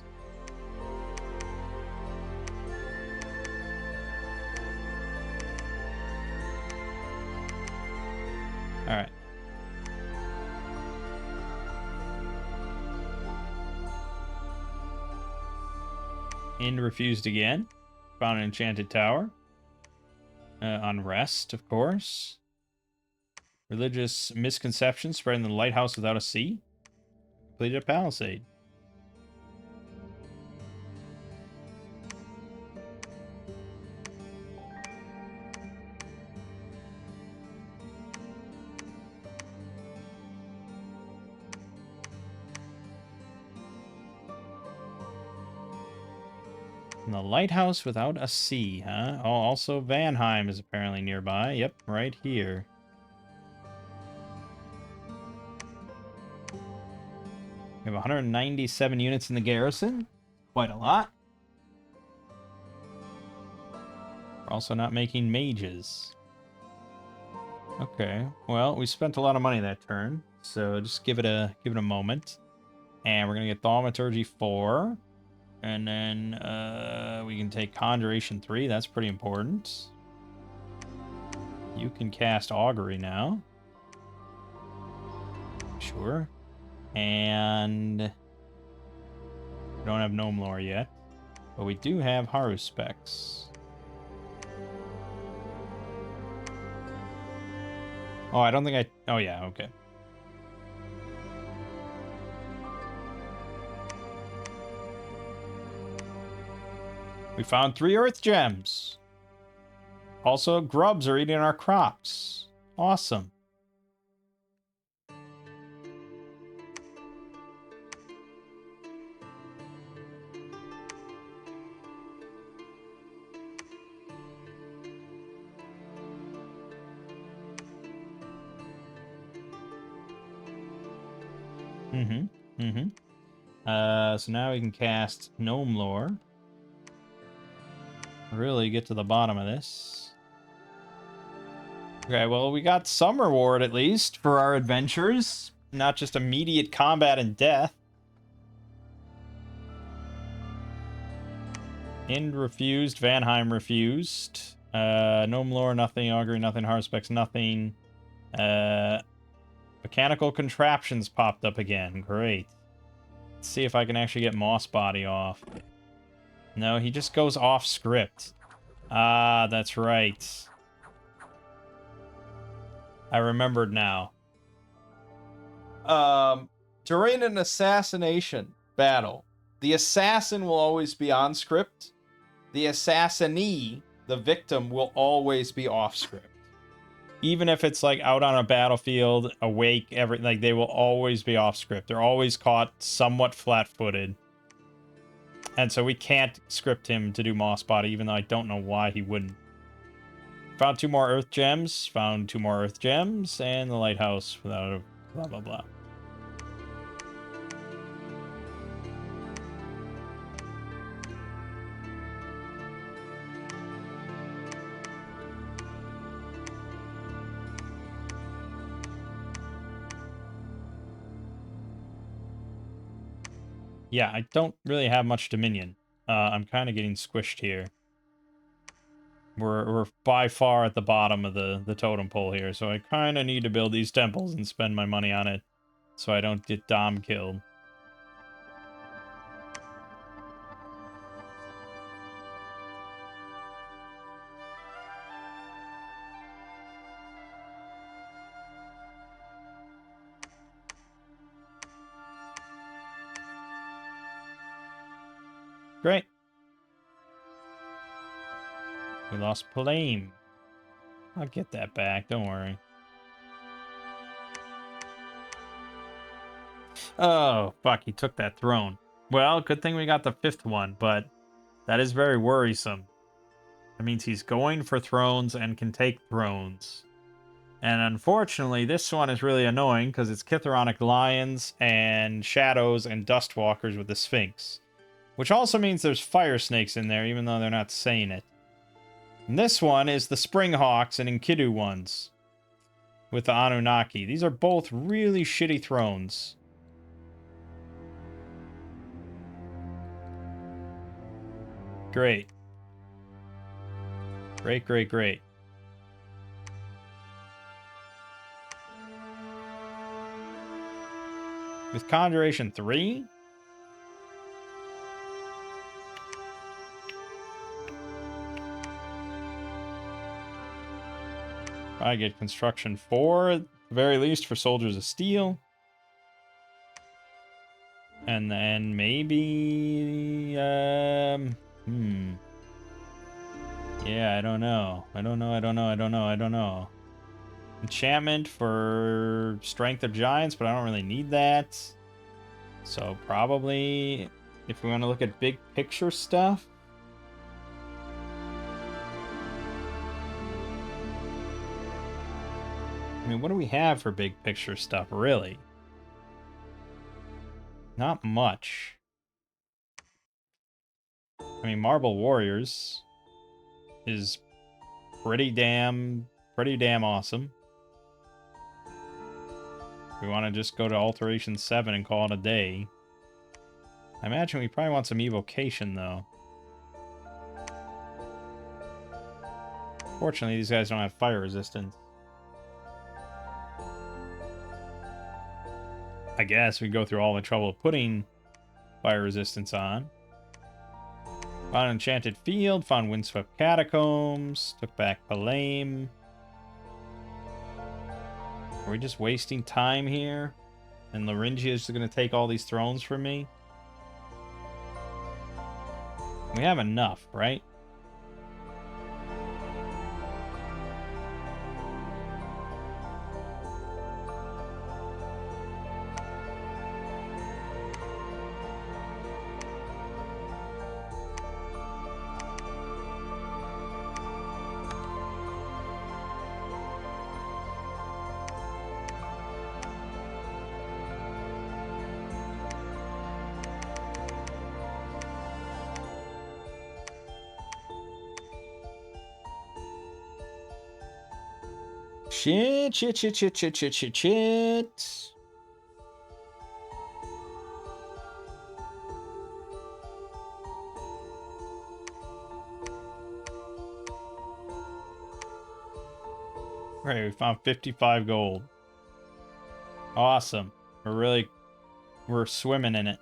Alright. Ind refused again. Found an enchanted tower. Unrest, of course. Religious misconceptions spread in the lighthouse without a sea. Completed a palisade. And the lighthouse without a sea, huh? Oh, also Vanheim is apparently nearby. Yep, right here. We have 197 units in the garrison. Quite a lot. We're also not making mages. Okay, well, we spent a lot of money that turn, so just give it a moment. And we're gonna get Thaumaturgy 4. And then we can take Conjuration 3. That's pretty important. You can cast Augury now. Sure. And we don't have Gnome Lore yet. But we do have Haruspex. Oh, I don't think I... Oh, yeah, okay. We found 3 Earth Gems. Also, grubs are eating our crops. Awesome. So now we can cast Gnome Lore. Really get to the bottom of this. Okay, well, we got some reward at least for our adventures. Not just immediate combat and death. Ind refused, Vanheim refused. Gnome Lore, nothing. Augury, nothing. Haruspex, nothing. Mechanical contraptions popped up again. Great. Let's see if I can actually get Moss Body off. No, he just goes off script. Ah, that's right. I remembered now. During an assassination battle, the assassin will always be on script. The assassinee, the victim, will always be off script. Even if it's like out on a battlefield, awake, like they will always be off script. They're always caught somewhat flat-footed. And so we can't script him to do Moss Body, even though I don't know why he wouldn't. Found 2 more Earth Gems. Found 2 more Earth Gems. And the lighthouse without a blah, blah, blah. Yeah, I don't really have much Dominion. I'm kind of getting squished here. We're by far at the bottom of the totem pole here, so I kind of need to build these temples and spend my money on it so I don't get Dom killed. Great. We lost Plame. I'll get that back, don't worry. Oh, fuck, he took that throne. Well, good thing we got the 5th one, but that is very worrisome. That means he's going for thrones and can take thrones. And unfortunately, this one is really annoying because it's Chithoronic Lions and Shadows and Dustwalkers with the Sphinx. Which also means there's Fire Snakes in there, even though they're not saying it. And this one is the Springhawks and Enkidu ones. With the Anunnaki. These are both really shitty thrones. Great. Great, great, great. With Conjuration 3? I get Construction 4, at the very least, for Soldiers of Steel. And then maybe... Yeah, I don't know. I don't know. Enchantment for Strength of Giants, but I don't really need that. So probably, if we want to look at big picture stuff, I mean, what do we have for big picture stuff, really? Not much. I mean, Marble Warriors is pretty damn awesome. We want to just go to Alteration 7 and call it a day. I imagine we probably want some evocation, though. Fortunately, these guys don't have fire resistance. I guess we go through all the trouble of putting fire resistance on. Found Enchanted Field, found Windswept Catacombs, took back Palame. Are we just wasting time here? And Laringia is going to take all these thrones from me? We have enough, right? Shit. Right, we found 55 gold. Awesome. We're swimming in it.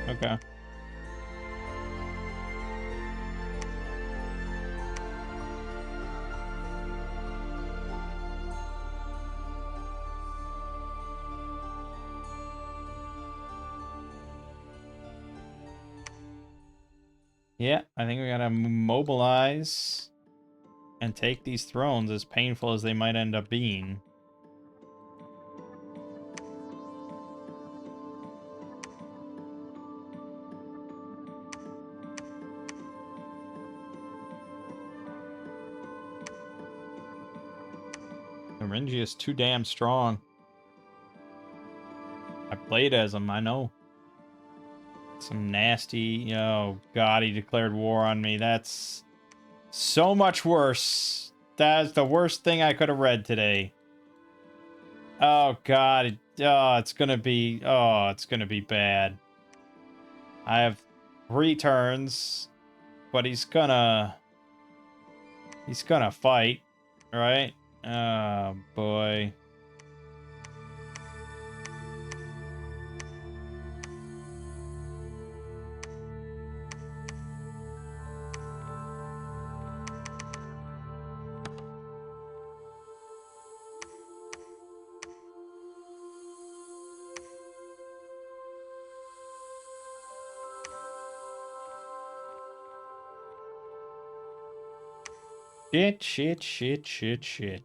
Okay. Yeah, I think we gotta mobilize and take these thrones, as painful as they might end up being. Thuringia is too damn strong. I played as him, I know. Some nasty... Oh, God, he declared war on me. That's so much worse. That's the worst thing I could have read today. Oh, God. Oh, it's gonna be... Oh, it's gonna be bad. I have 3 turns, but he's gonna fight, right? Oh, boy. Shit.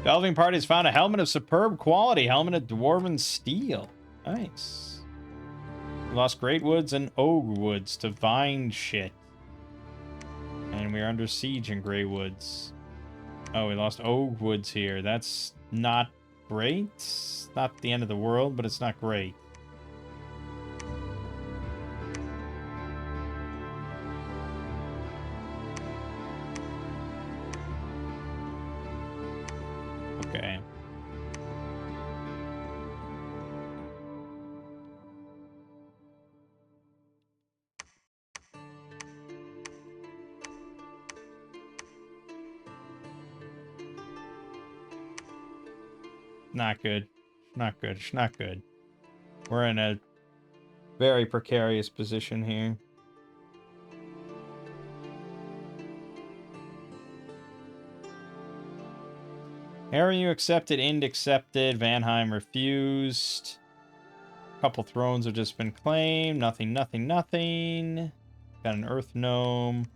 Delving parties found a helmet of superb quality. Helmet of dwarven steel. Nice. We lost Great Woods and Ogre Woods to vine shit. And we're under siege in Grey Woods. Oh, we lost Ogre Woods here. That's not great. It's not the end of the world, but it's not great. Okay. Not good. Not good. Not good. We're in a very precarious position here. Harry, you accepted. Ind accepted. Vanheim refused. A couple thrones have just been claimed. Nothing, nothing, nothing. Got an Earth Gnome.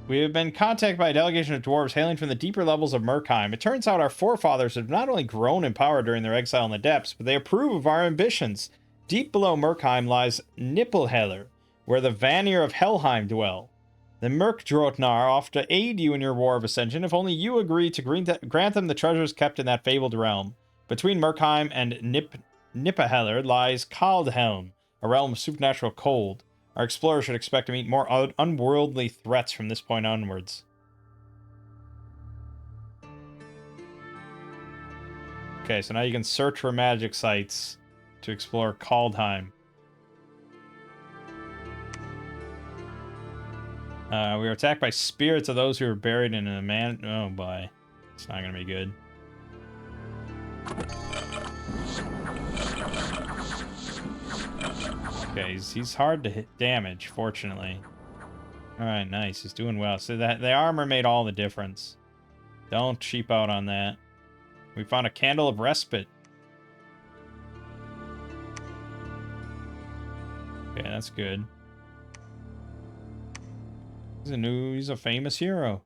We have been contacted by a delegation of dwarves hailing from the deeper levels of Mangg. It turns out our forefathers have not only grown in power during their exile in the depths, but they approve of our ambitions. Deep below Mangg lies Niblungheim, where the Vanir of Helheim dwell. The Murkdrotnar offer to aid you in your war of ascension if only you agree to grant them the treasures kept in that fabled realm. Between Murkheim and Nippeheller lies Kaldhelm, a realm of supernatural cold. Our explorers should expect to meet more unworldly threats from this point onwards. Okay, so now you can search for magic sites to explore Kaldheim. We were attacked by spirits of those who were buried in a man... Oh, boy. It's not going to be good. Okay, he's hard to hit damage, fortunately. Alright, nice. He's doing well. So that the armor made all the difference. Don't cheap out on that. We found a candle of respite. Okay, that's good. He's a famous hero.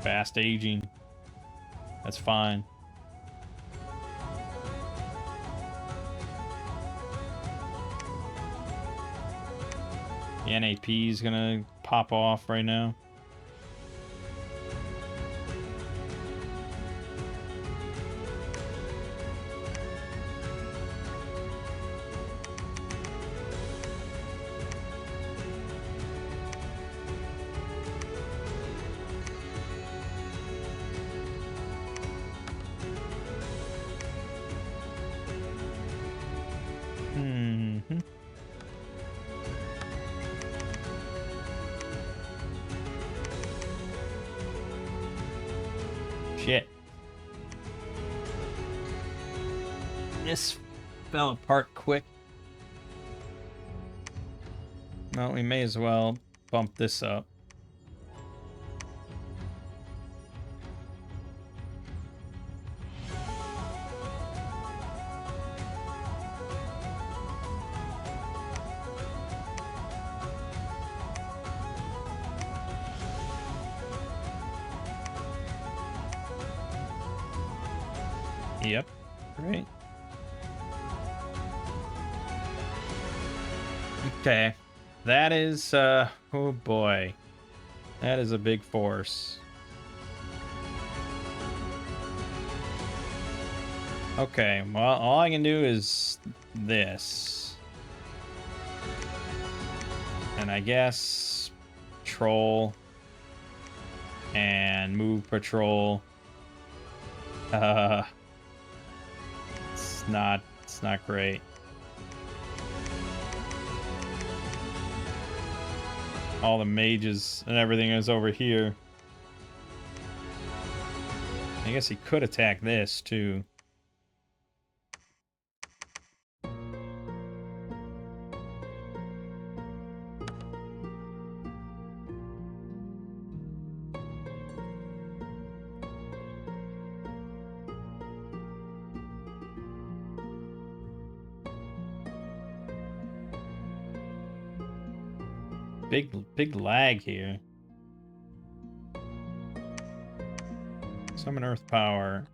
Fast aging. That's fine. The NAP is gonna pop off right now. Shit. This fell apart quick. Well, we may as well bump this up. Yep. Great. Okay. That is, oh boy. That is a big force. Okay, well, all I can do is this. And I guess patrol and move patrol. It's not great. All the mages and everything is over here. I guess he could attack this too. Big lag here. Summon Earth Power.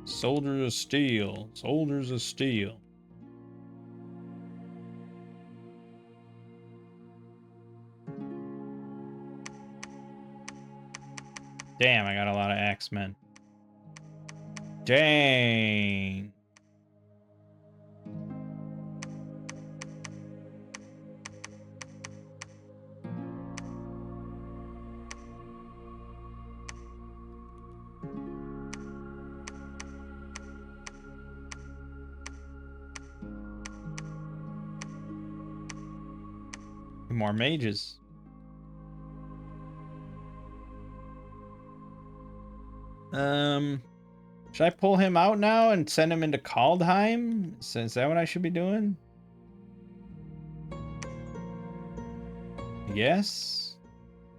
Soldiers of Steel. Soldiers of Steel. Damn, I got a lot of Axemen. Dang. More mages. Should I pull him out now and send him into Kaldheim? Is that what I should be doing? Yes.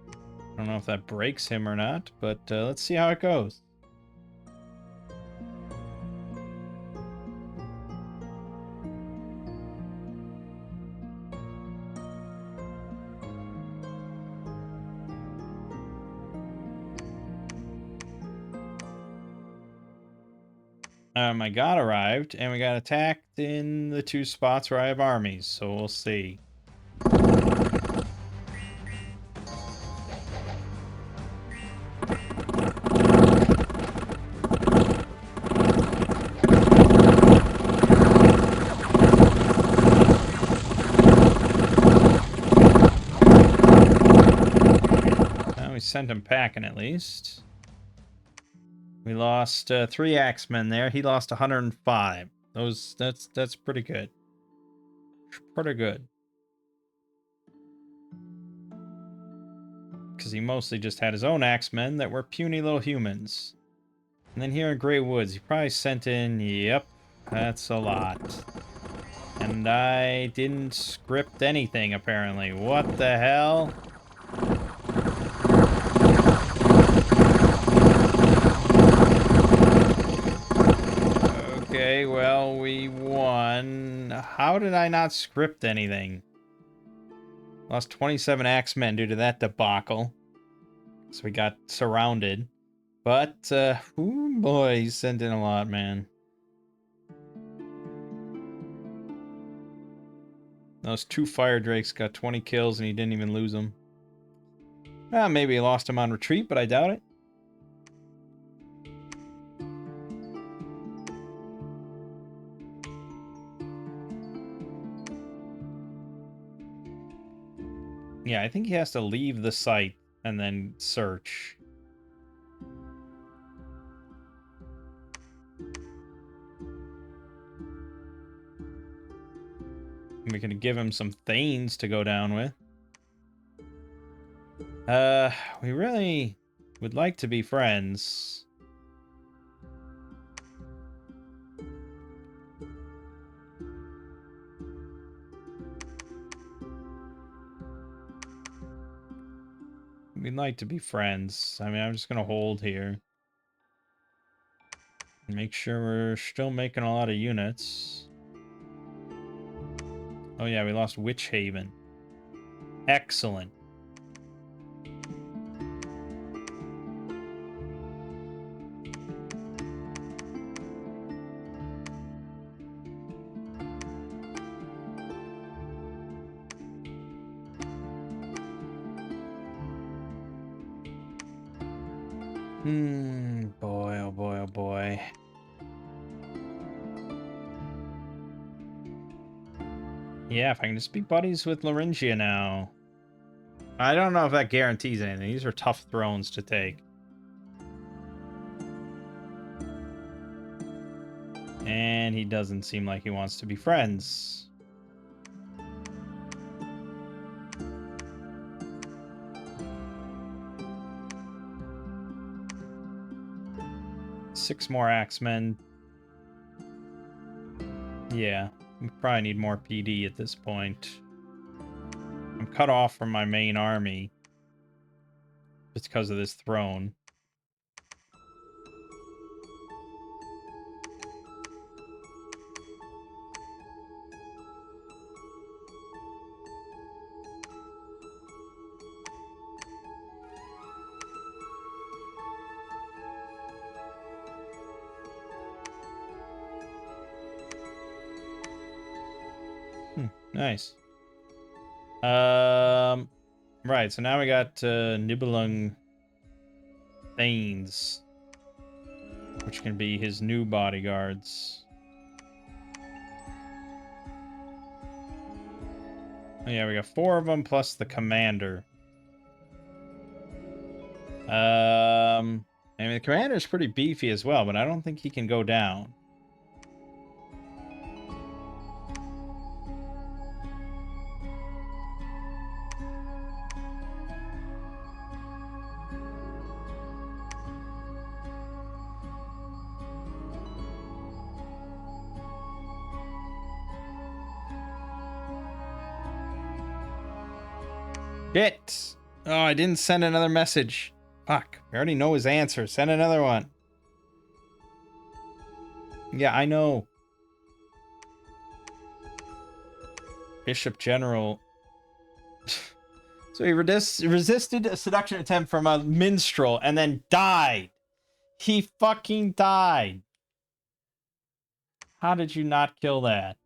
I don't know if that breaks him or not, but let's see how it goes. My god arrived, and we got attacked in the 2 spots where I have armies, so we'll see. We sent him packing at least. We lost 3 axemen there. He lost 105. That's pretty good. Pretty good. Because he mostly just had his own axemen that were puny little humans. And then here in Grey Woods, he probably sent in, yep, that's a lot. And I didn't script anything, apparently. What the hell? Okay, well, we won. How did I not script anything? Lost 27 axemen due to that debacle. So we got surrounded. But, ooh boy, he sent in a lot, man. Those 2 fire drakes got 20 kills and he didn't even lose them. Well, maybe he lost them on retreat, but I doubt it. Yeah, I think he has to leave the site and then search. We can give him some Thanes to go down with. We really would like to be friends. We'd like to be friends. I mean, I'm just gonna hold here. Make sure we're still making a lot of units. Oh yeah, we lost Witch Haven. Excellent. Boy, oh boy, oh boy. Yeah, if I can just be buddies with Laringia now. I don't know if that guarantees anything. These are tough thrones to take. And he doesn't seem like he wants to be friends. Six more axemen. Yeah, we probably need more PD at this point. I'm cut off from my main army. Just because of this throne. Nice. Right, so now we got Niblungheim Thanes, which can be his new bodyguards. Oh, yeah, we got 4 of them plus the commander. I mean, the commander's pretty beefy as well, but I don't think he can go down. Shit! Oh, I didn't send another message. Fuck. I already know his answer. Send another one. Yeah, I know. Bishop General. So he resisted a seduction attempt from a minstrel and then died. He fucking died. How did you not kill that?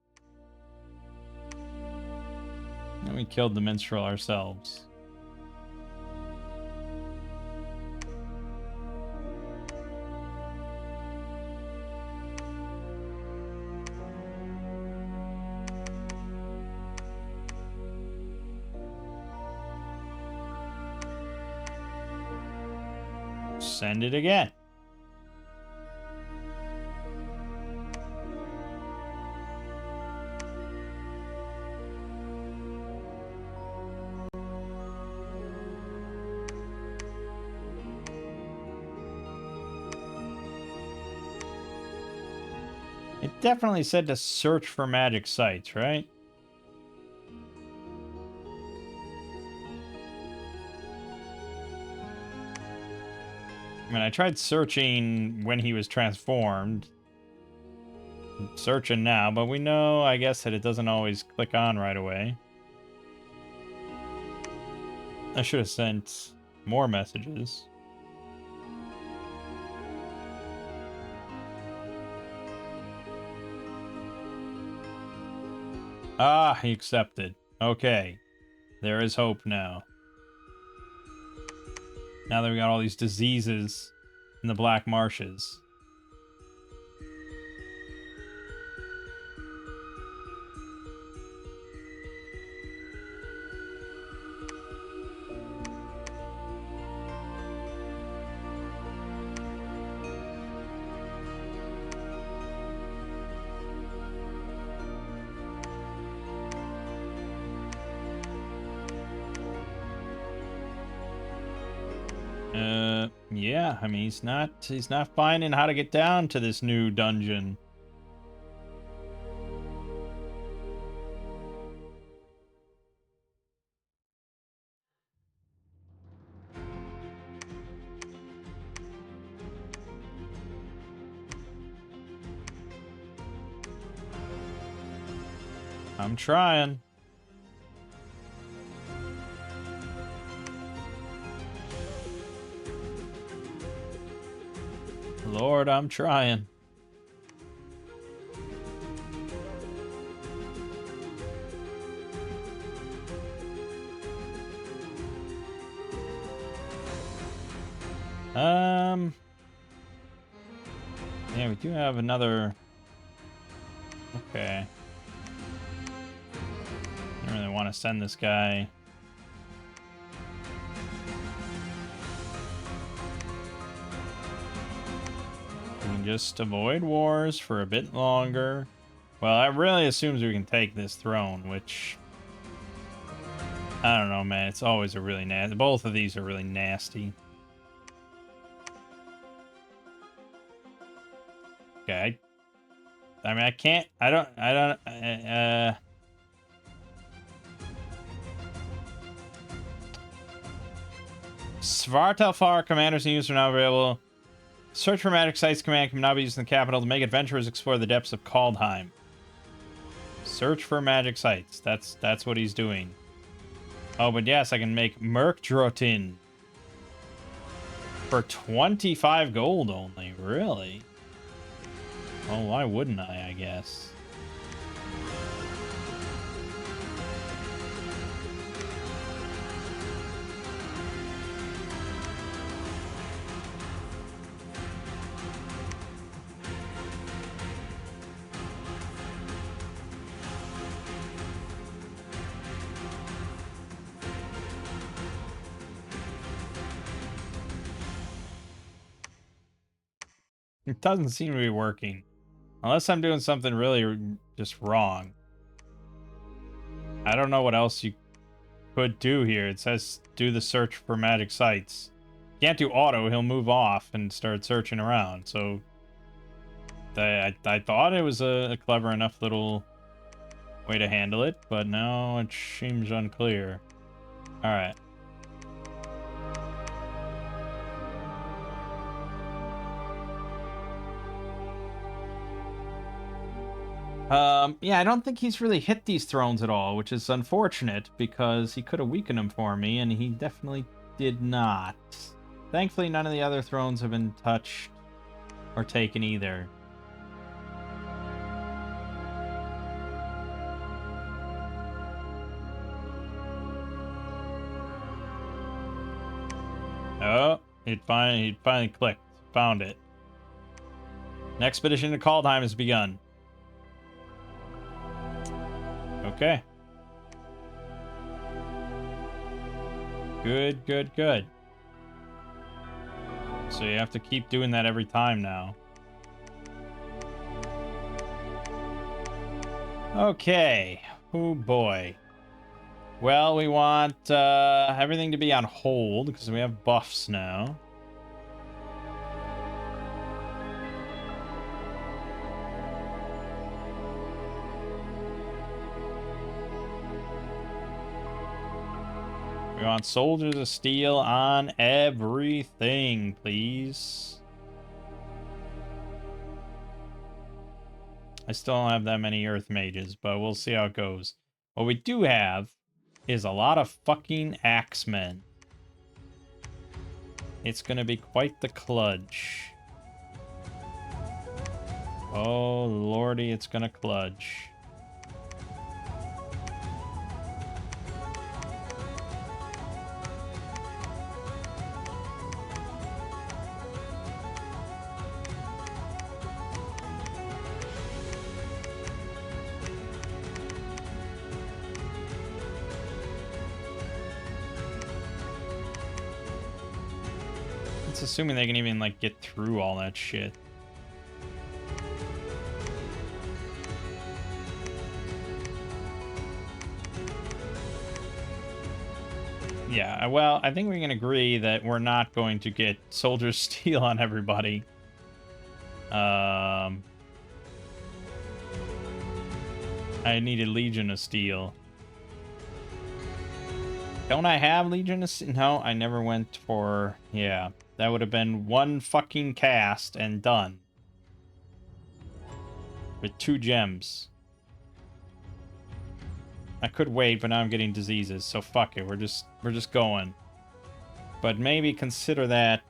And we killed the minstrel ourselves. Send it again. It definitely said to search for magic sites, right? I mean, I tried searching when he was transformed. I'm searching now, but we know, I guess, that it doesn't always click on right away. I should have sent more messages. Ah, he accepted. Okay. There is hope now. Now that we got all these diseases in the Black Marshes. Yeah, I mean, he's not finding how to get down to this new dungeon. I'm trying. Lord, I'm trying. Yeah, we do have another. Okay. I don't really want to send this guy. We can just avoid wars for a bit longer. Well, that really assumes we can take this throne, which... I don't know, man. It's always a really nasty... Both of these are really nasty. Okay. I mean, I can't... I don't... Svartalfar commanders and users are now available. Search for magic sites command can now be used in the capital to make adventurers explore the depths of Kaldheim. Search for magic sites. That's what he's doing. Oh, but yes, I can make Merkdrotin for 25 gold only. Really? Oh, why wouldn't I guess? It doesn't seem to be working. Unless I'm doing something really just wrong. I don't know what else you could do here. It says do the search for magic sites. Can't do auto, he'll move off and start searching around. So I thought it was a clever enough little way to handle it, but now it seems unclear. Alright. Yeah, I don't think he's really hit these thrones at all, which is unfortunate, because he could have weakened them for me, and he definitely did not. Thankfully, none of the other thrones have been touched or taken either. Oh, he finally clicked. Found it. An expedition to Kaldheim has begun. Okay. Good, good, good. So you have to keep doing that every time now. Okay. Oh boy. Well, we want everything to be on hold because we have buffs now. We want soldiers of steel on everything, please. I still don't have that many earth mages, but we'll see how it goes. What we do have is a lot of fucking axemen. It's gonna be quite the kludge. Oh lordy, it's gonna kludge. It's assuming they can even like get through all that shit. Yeah, well, I think we can agree that we're not going to get Soldier Steel on everybody. I needed Legion of Steel. Don't I have Legion of Steel? No, I never went for... Yeah, that would have been one fucking cast and done. With 2 gems. I could wait, but now I'm getting diseases, so fuck it. We're just going. But maybe consider that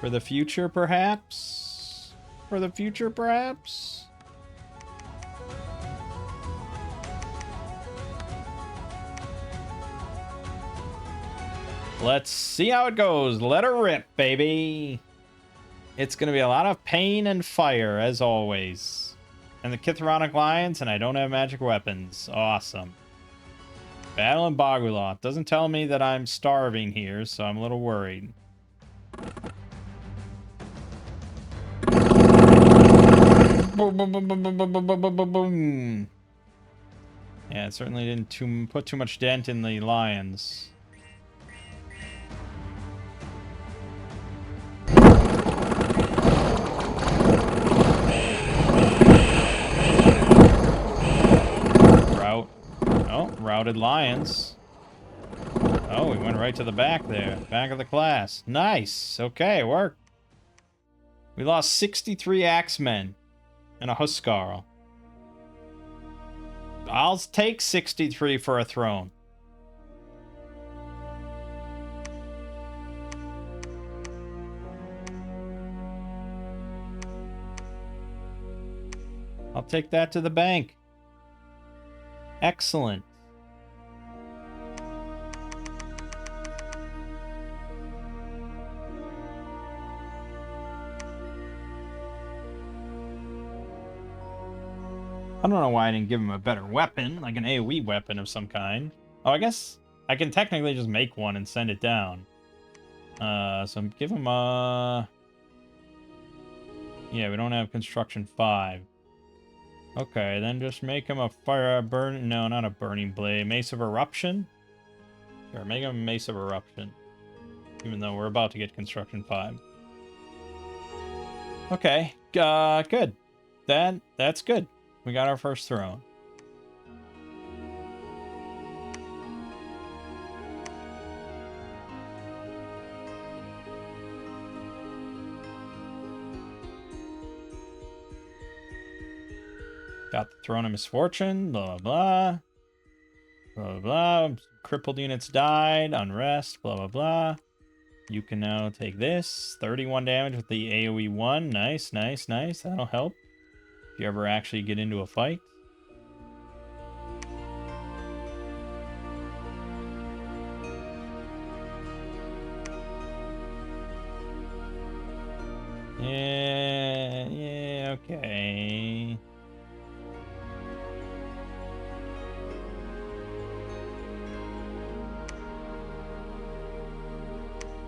for the future, perhaps? For the future, perhaps? Let's see how it goes. Let her rip, baby. It's going to be a lot of pain and fire, as always. And the Kithronic Lions, and I don't have magic weapons. Awesome. Battle in Boguloth. Doesn't tell me that I'm starving here, so I'm a little worried. Boom, boom, boom, boom, boom, boom, boom, boom, boom, boom. Yeah, it certainly didn't put too much dent in the lions. Route. Oh, routed lions. Oh, we went right to the back there. Back of the class. Nice. Okay, work. We lost 63 axemen and a Huskarl. I'll take 63 for a throne. I'll take that to the bank. Excellent. I don't know why I didn't give him a better weapon, like an AoE weapon of some kind. Oh, I guess I can technically just make one and send it down. So give him a... Yeah, we don't have construction 5. Okay, then just make him a no, not a burning blade. Mace of Eruption? Sure, make him a Mace of Eruption. Even though we're about to get construction 5. Okay, good. That's good. We got our first throne. Got the Throne of Misfortune, blah, blah, blah, blah, blah. Crippled units died, unrest, blah, blah, blah. You can now take this. 31 damage with the AoE 1. Nice, nice, nice. That'll help if you ever actually get into a fight. Yeah, okay.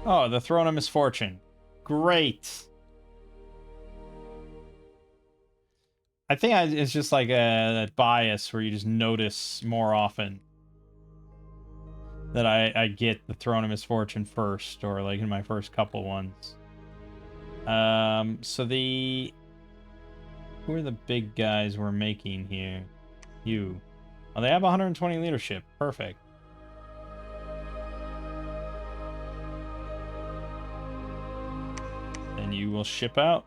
Oh, the Throne of Misfortune. Great. I think it's just like a bias where you just notice more often that I get the Throne of Misfortune first, or like in my first couple ones. So who are the big guys we're making here? You. Oh, they have 120 leadership. Perfect. Then you will ship out.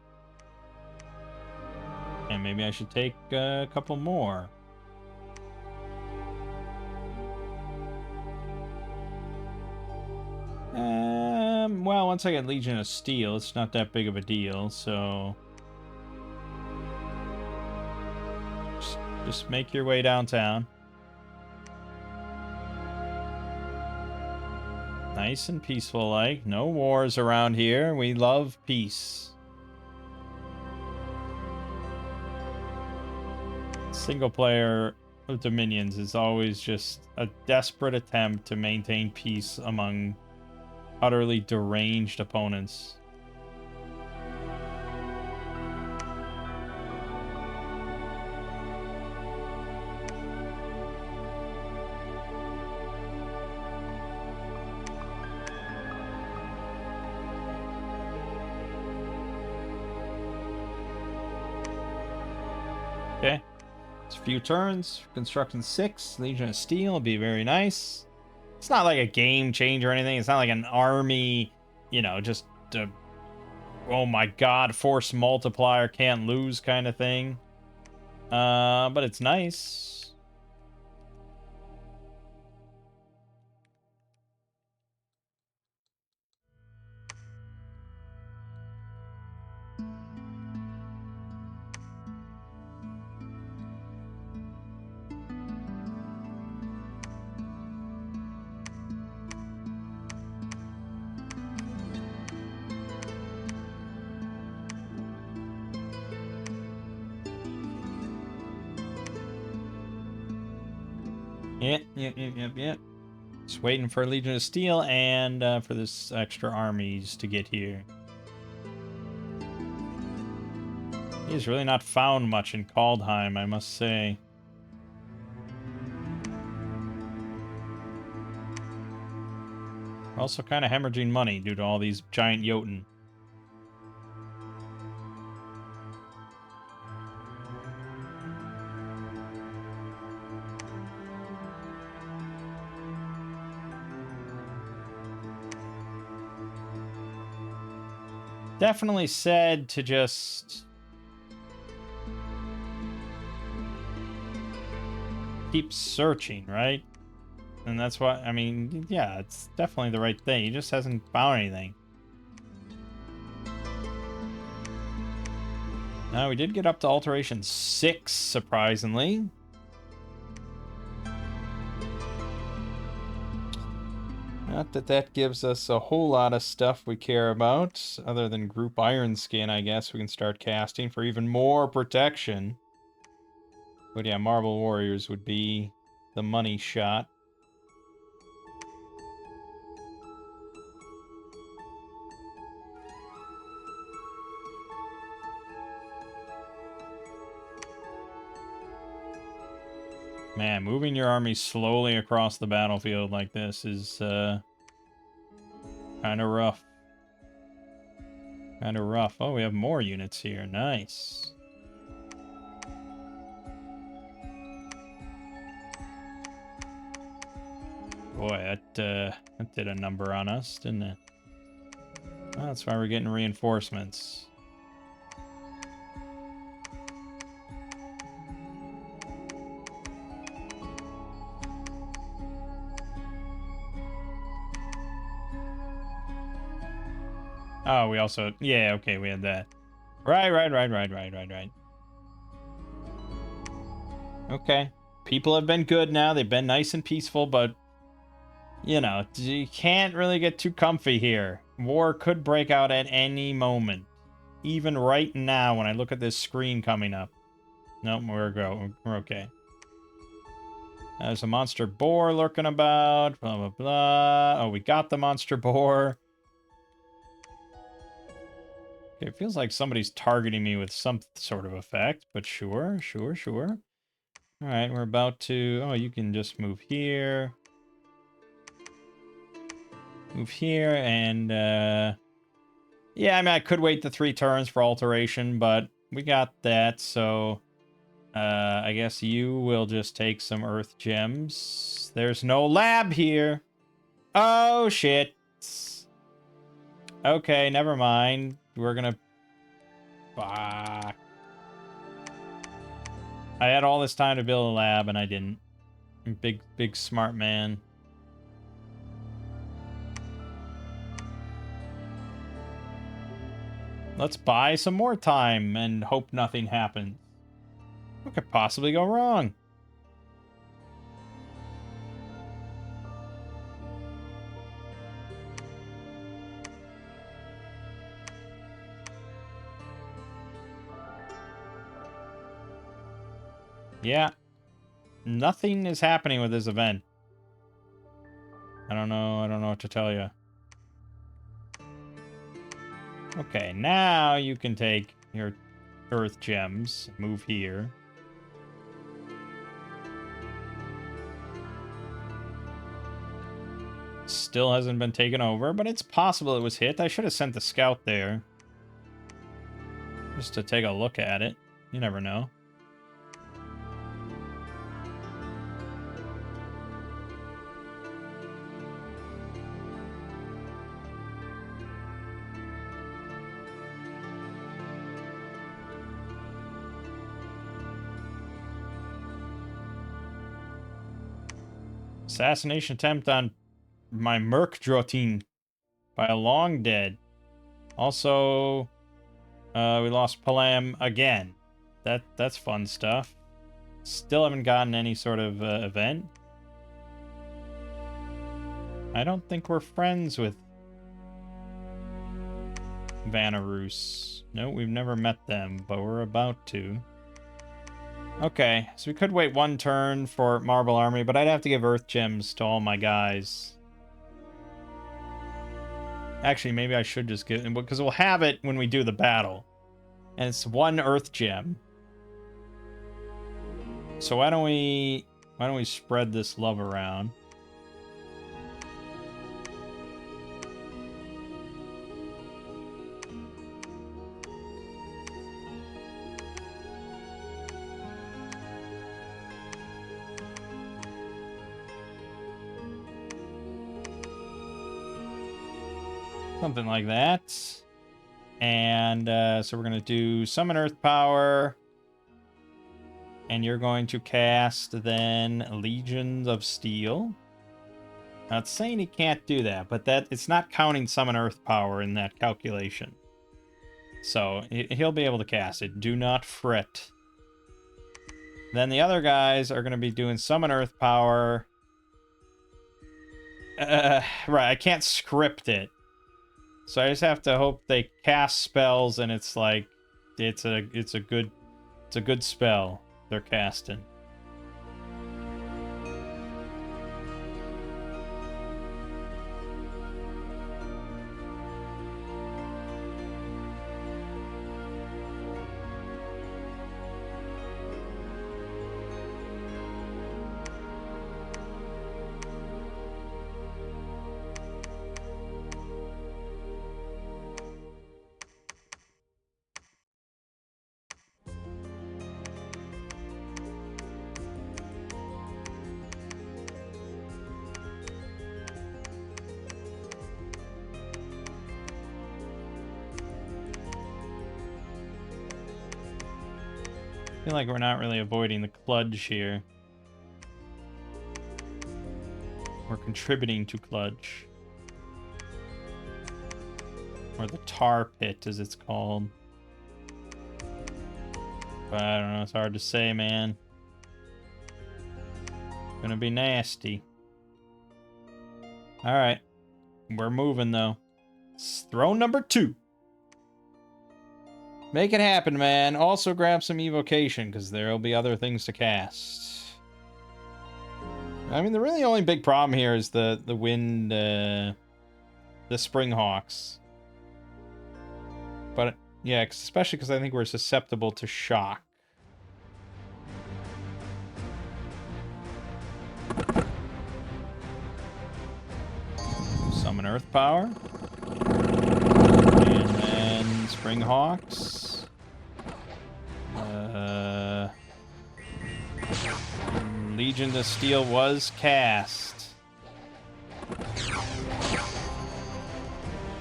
And maybe I should take a couple more. Well, once I get Legion of Steel, it's not that big of a deal, so... Just make your way downtown. Nice and peaceful like. No wars around here. We love peace. Single player of Dominions is always just a desperate attempt to maintain peace among utterly deranged opponents. Okay. It's a few turns. Construction 6. Legion of Steel will be very nice. It's not like a game changer or anything. It's not like an army, you know, just oh my god, force multiplier, can't lose kind of thing. But it's nice. Yep. Just waiting for Legion of Steel and for this extra armies to get here. He's really not found much in Kaldheim, I must say. We're also kind of hemorrhaging money due to all these giant Jotun. Definitely said to just keep searching, right? And that's why, I mean, yeah, it's definitely the right thing. He just hasn't found anything. Now, we did get up to Alteration 6, surprisingly. Not that that gives us a whole lot of stuff we care about, other than Group Iron Skin, I guess we can start casting for even more protection. But yeah, Marble Warriors would be the money shot. Man, moving your army slowly across the battlefield like this is kind of rough. Kind of rough. Oh, we have more units here. Nice. Boy, that did a number on us, didn't it? Oh, that's why we're getting reinforcements. Oh, we also... Yeah, okay, we had that. Right. Okay. People have been good now. They've been nice and peaceful, but... You know, you can't really get too comfy here. War could break out at any moment. Even right now, when I look at this screen coming up. Nope, we're okay. There's a monster boar lurking about. Blah, blah, blah. Oh, we got the monster boar. Okay, it feels like somebody's targeting me with some sort of effect, but sure. All right, we're about to... Oh, you can just move here. Move here, and, yeah, I mean, I could wait the 3 turns for alteration, but we got that, so... I guess you will just take some earth gems. There's no lab here. Oh, shit. Okay, never mind. We're gonna... Fuck. I had all this time to build a lab, and I didn't. Big smart man. Let's buy some more time and hope nothing happens. What could possibly go wrong? Yeah. Nothing is happening with this event. I don't know what to tell you. Okay, now you can take your earth gems, move here. Still hasn't been taken over, but it's possible it was hit. I should have sent the scout there. Just to take a look at it. You never know. Assassination attempt on my Merkdrotin by a long dead. Also, we lost Palam again. That's fun stuff. Still haven't gotten any sort of event. I don't think we're friends with Vanarus. No, we've never met them, but we're about to. Okay, so we could wait 1 turn for Marble Army, but I'd have to give Earth Gems to all my guys. Actually, maybe I should just give... Because we'll have it when we do the battle. And it's 1 Earth Gem. So why don't we spread this love around? Something like that. And so we're going to do Summon Earth Power. And you're going to cast then Legions of Steel. Not saying he can't do that, but it's not counting Summon Earth Power in that calculation. So he'll be able to cast it. Do not fret. Then the other guys are going to be doing Summon Earth Power. Right, I can't script it. So I just have to hope they cast spells and it's like it's a good spell they're casting. I feel like we're not really avoiding the kludge here. We're contributing to kludge. Or the tar pit, as it's called. But I don't know, it's hard to say, man. Gonna be nasty. Alright. We're moving, though. It's throne number 2. Make it happen, man. Also grab some evocation, because there'll be other things to cast. I mean, the really only big problem here is the wind, the Springhawks. But, yeah, especially because I think we're susceptible to shock. Summon Earth Power. And then Springhawks. Legion to Steel was cast.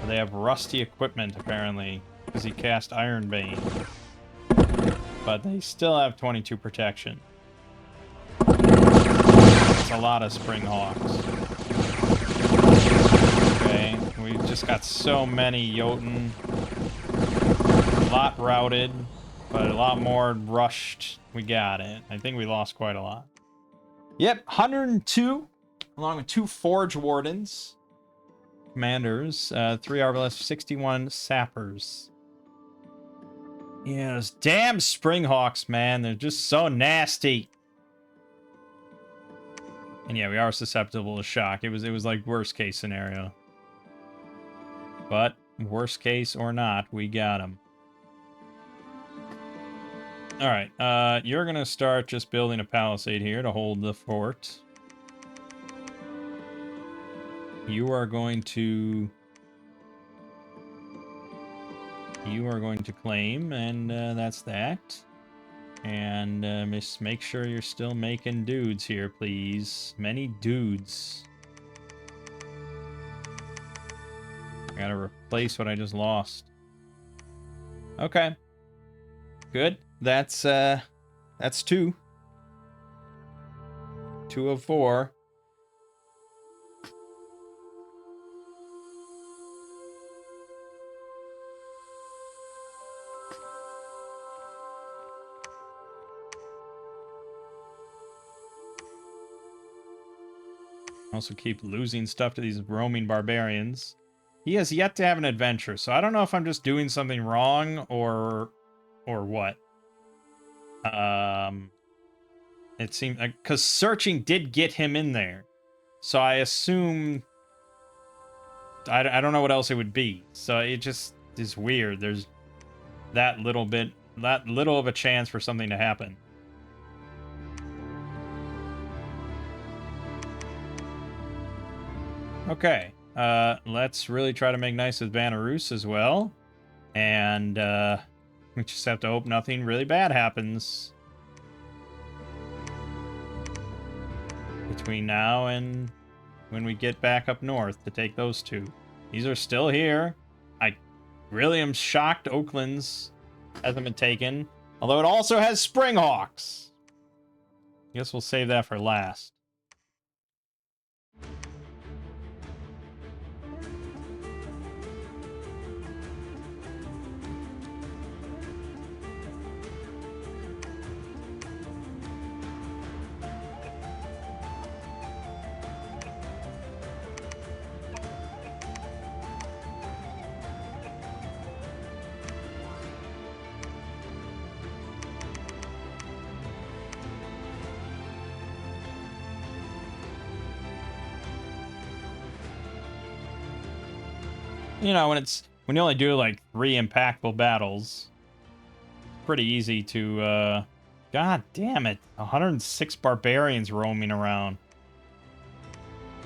They have rusty equipment, apparently, because he cast Ironbane. But they still have 22 protection. That's a lot of Springhawks. Okay, we just got so many Jotun. A lot routed, but a lot more rushed. We got it. I think we lost quite a lot. Yep, 102, along with 2 Forge Wardens. Commanders, 3 Arbalists, 61 Sappers. Yeah, those damn Springhawks, man. They're just so nasty. And yeah, we are susceptible to shock. It was like worst case scenario. But worst case or not, we got him. All right, you're gonna start just building a palisade here to hold the fort. You are going to claim, and that's that. And just make sure you're still making dudes here, please. Many dudes. I gotta replace what I just lost. Okay. Good. That's 2. 2 of 4. Also keep losing stuff to these roaming barbarians. He has yet to have an adventure, so I don't know if I'm just doing something wrong or what. It seemed like, because searching did get him in there, so I assume I don't know what else it would be. So it just is weird. There's that little of a chance for something to happen. Okay, let's really try to make nice with Vanarus as well. And we just have to hope nothing really bad happens between now and when we get back up north to take those 2. These are still here. I really am shocked Oakland's hasn't been taken. Although it also has Springhawks. Guess we'll save that for last. You know, when you only do like 3 impactful battles, pretty easy to God damn it, 106 barbarians roaming around.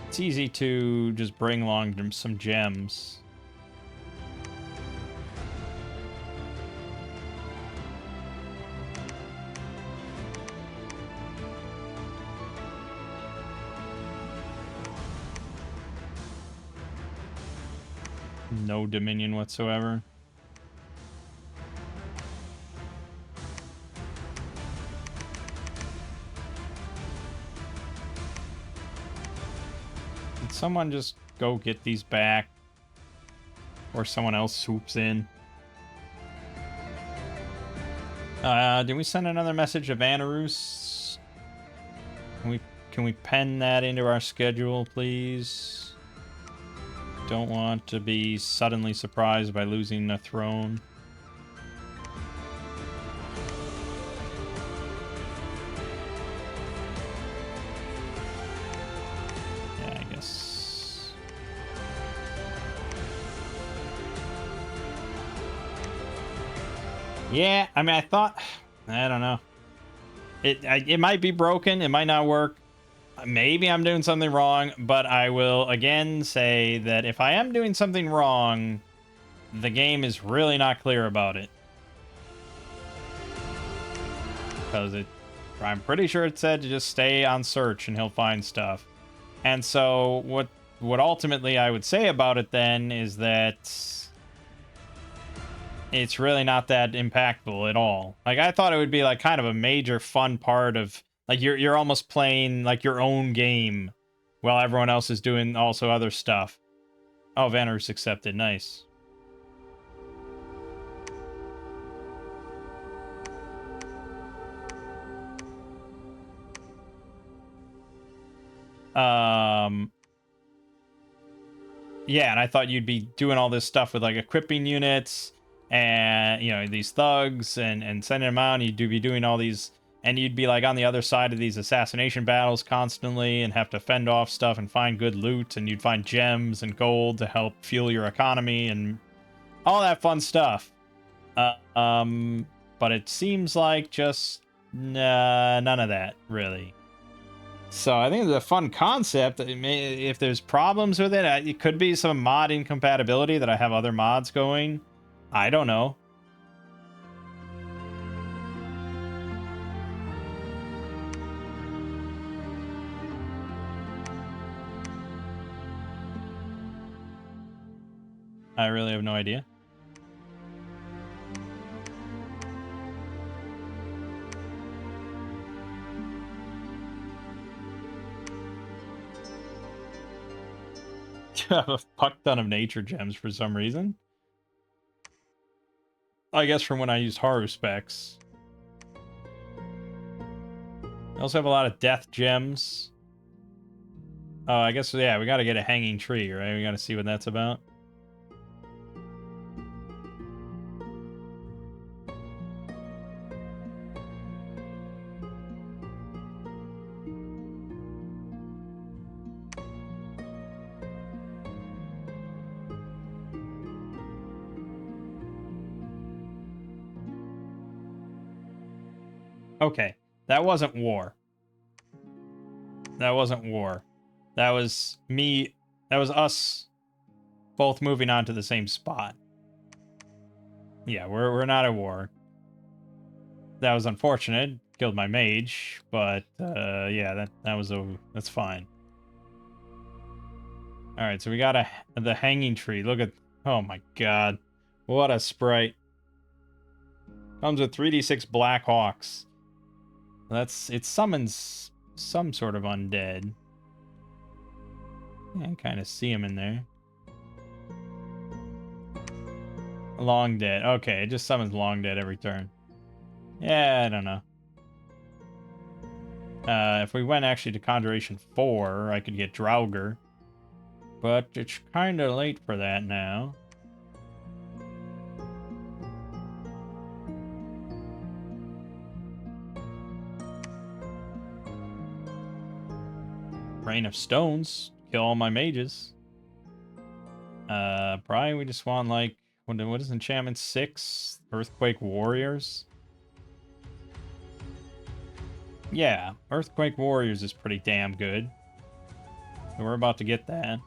It's easy to just bring along some gems. No Dominion whatsoever. Did someone just go get these back? Or someone else swoops in. Did we send another message to Vanarus? Can we pen that into our schedule, please? Don't want to be suddenly surprised by losing a throne. Yeah, I guess. Yeah, I mean, I don't know. It might be broken. It might not work. Maybe I'm doing something wrong, but I will again say that if I am doing something wrong, the game is really not clear about it. Because I'm pretty sure it said to just stay on search and he'll find stuff. And so what ultimately I would say about it then is that it's really not that impactful at all. Like, I thought it would be like kind of a major fun part of like you're almost playing like your own game while everyone else is doing also other stuff. Oh, Vanner's accepted. Nice. Yeah, and I thought you'd be doing all this stuff with like equipping units and you know these thugs and sending them out. And you'd be doing all these, and you'd be like on the other side of these assassination battles constantly, and have to fend off stuff and find good loot, and you'd find gems and gold to help fuel your economy and all that fun stuff. But it seems like just none of that really. So I think it's a fun concept. If there's problems with it, it could be some mod incompatibility that I have other mods going. I don't know. I really have no idea. You have a fuck ton of nature gems for some reason. I guess from when I used Haru specs. I also have a lot of death gems. Oh, I guess, yeah, we gotta get a hanging tree, right? We gotta see what that's about. Okay, that wasn't war. That wasn't war. That was me. That was us both moving on to the same spot. Yeah, we're not at war. That was unfortunate. Killed my mage, but yeah, that's fine. All right, so we got the hanging tree. Look at, oh my god, what a sprite. Comes with 3d6 Black Hawks. It summons some sort of undead. Yeah, I kind of see him in there. Long dead. Okay, it just summons long dead every turn. Yeah, I don't know. If we went actually to Conjuration 4, I could get Draugr. But it's kind of late for that now. Rain of Stones. Kill all my mages. Probably we just want like, what is enchantment 6? Earthquake Warriors? Yeah, Earthquake Warriors is pretty damn good. So we're about to get that.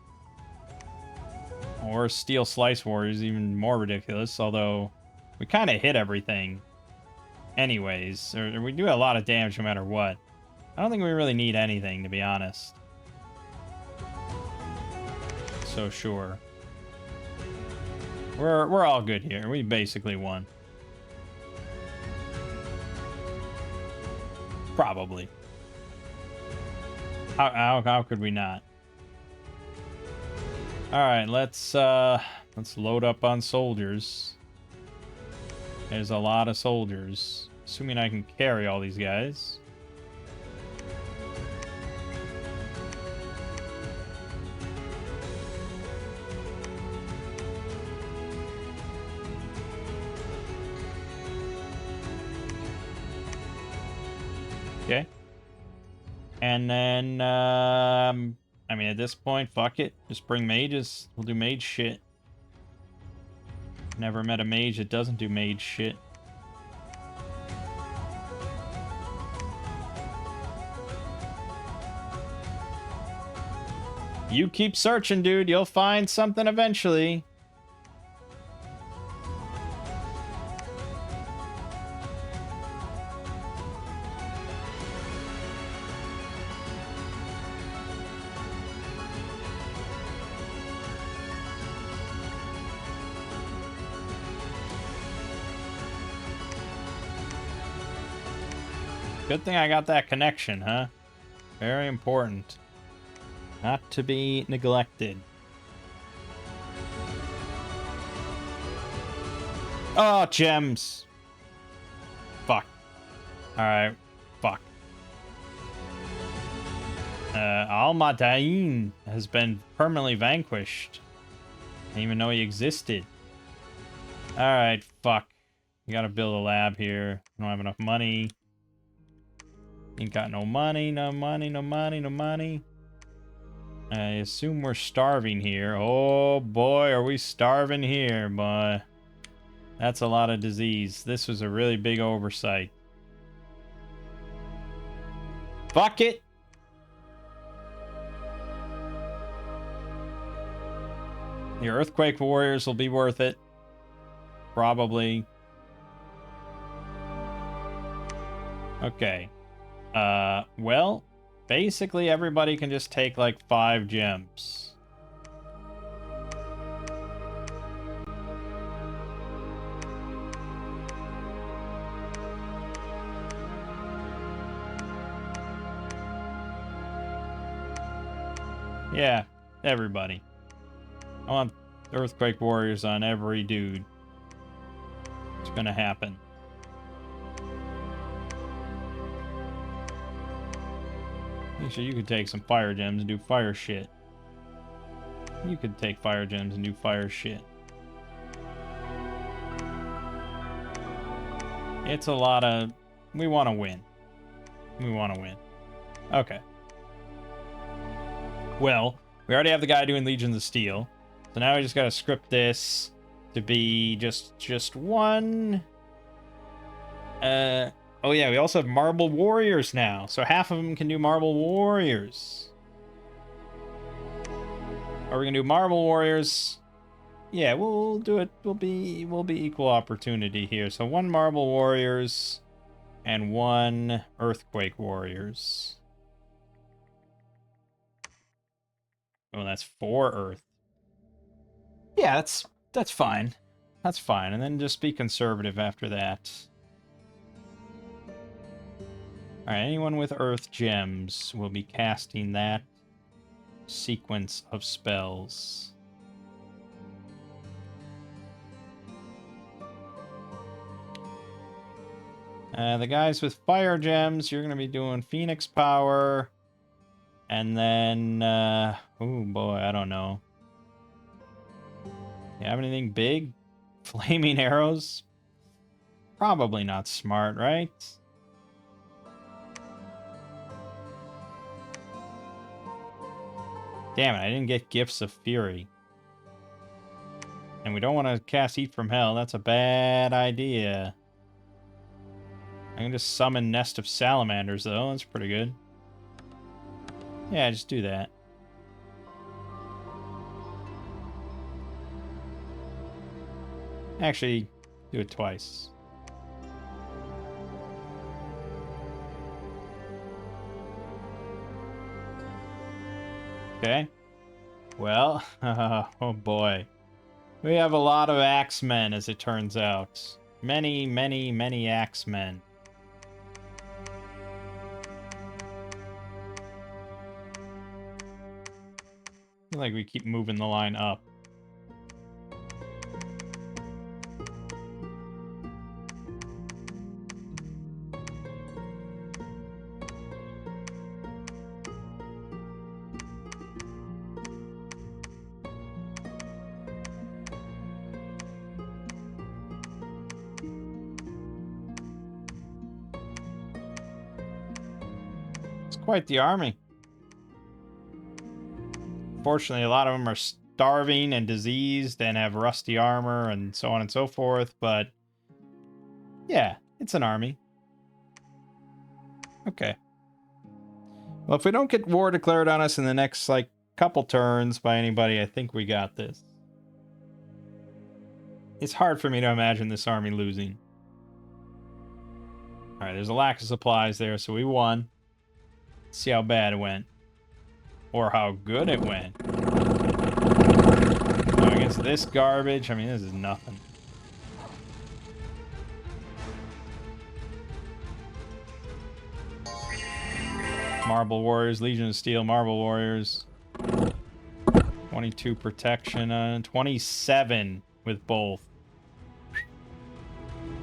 Or Steel Slice Warriors, even more ridiculous, although we kind of hit everything anyways. Or we do a lot of damage no matter what. I don't think we really need anything, to be honest. So sure. We're all good here. We basically won. Probably. How could we not? All right, let's Let's load up on soldiers. There's a lot of soldiers. Assuming I can carry all these guys. Okay. And then, I mean, at this point, fuck it. Just bring mages. We'll do mage shit. Never met a mage that doesn't do mage shit. You keep searching, dude. You'll find something eventually. Good thing I got that connection, huh? Very important. Not to be neglected. Oh, gems. Fuck. Alright. Fuck. Al-Madain has been permanently vanquished. I didn't even know he existed. Alright, fuck. We gotta build a lab here. I don't have enough money. Ain't got no money, no money, no money, no money. I assume we're starving here. Oh boy, are we starving here, boy. That's a lot of disease. This was a really big oversight. Fuck it! The Earthquake Warriors will be worth it. Probably. Okay. Well, basically everybody can just take like 5 gems. Yeah, everybody. I want Earthquake Warriors on every dude. It's gonna happen. Actually, you could take some fire gems and do fire shit. You could take fire gems and do fire shit. It's a lot of... We want to win. We want to win. Okay. Well, we already have the guy doing Legions of Steel. So now we just gotta script this to be just one... Oh yeah, we also have Marble Warriors now. So half of them can do Marble Warriors. Are we gonna do Marble Warriors? Yeah, we'll do it. We'll be equal opportunity here. So 1 Marble Warriors and 1 Earthquake Warriors. Oh, that's 4 Earth. Yeah, that's fine. That's fine. And then just be conservative after that. Alright, anyone with Earth Gems will be casting that sequence of spells. The guys with Fire Gems, you're going to be doing Phoenix Power. And then, oh boy, I don't know. You have anything big? Flaming arrows? Probably not smart, right? Damn it, I didn't get Gifts of Fury. And we don't want to cast Heat from Hell. That's a bad idea. I can just summon Nest of Salamanders, though. That's pretty good. Yeah, just do that. Actually, do it twice. Okay. Well, oh boy. We have a lot of Axemen, as it turns out. Many, many, many Axemen. I feel like we keep moving the line up. quite the army. Fortunately, a lot of them are starving and diseased and have rusty armor and so on and so forth, but yeah, it's an army. Okay. Well, if we don't get war declared on us in the next, like, couple turns by anybody, I think we got this. It's hard for me to imagine this army losing. Alright, there's a lack of supplies there, so we won. Let's see how bad it went. Or how good it went. Now, against this garbage, I mean, this is nothing. Marble Warriors, Legion of Steel, Marble Warriors. 22 protection, 27 with both.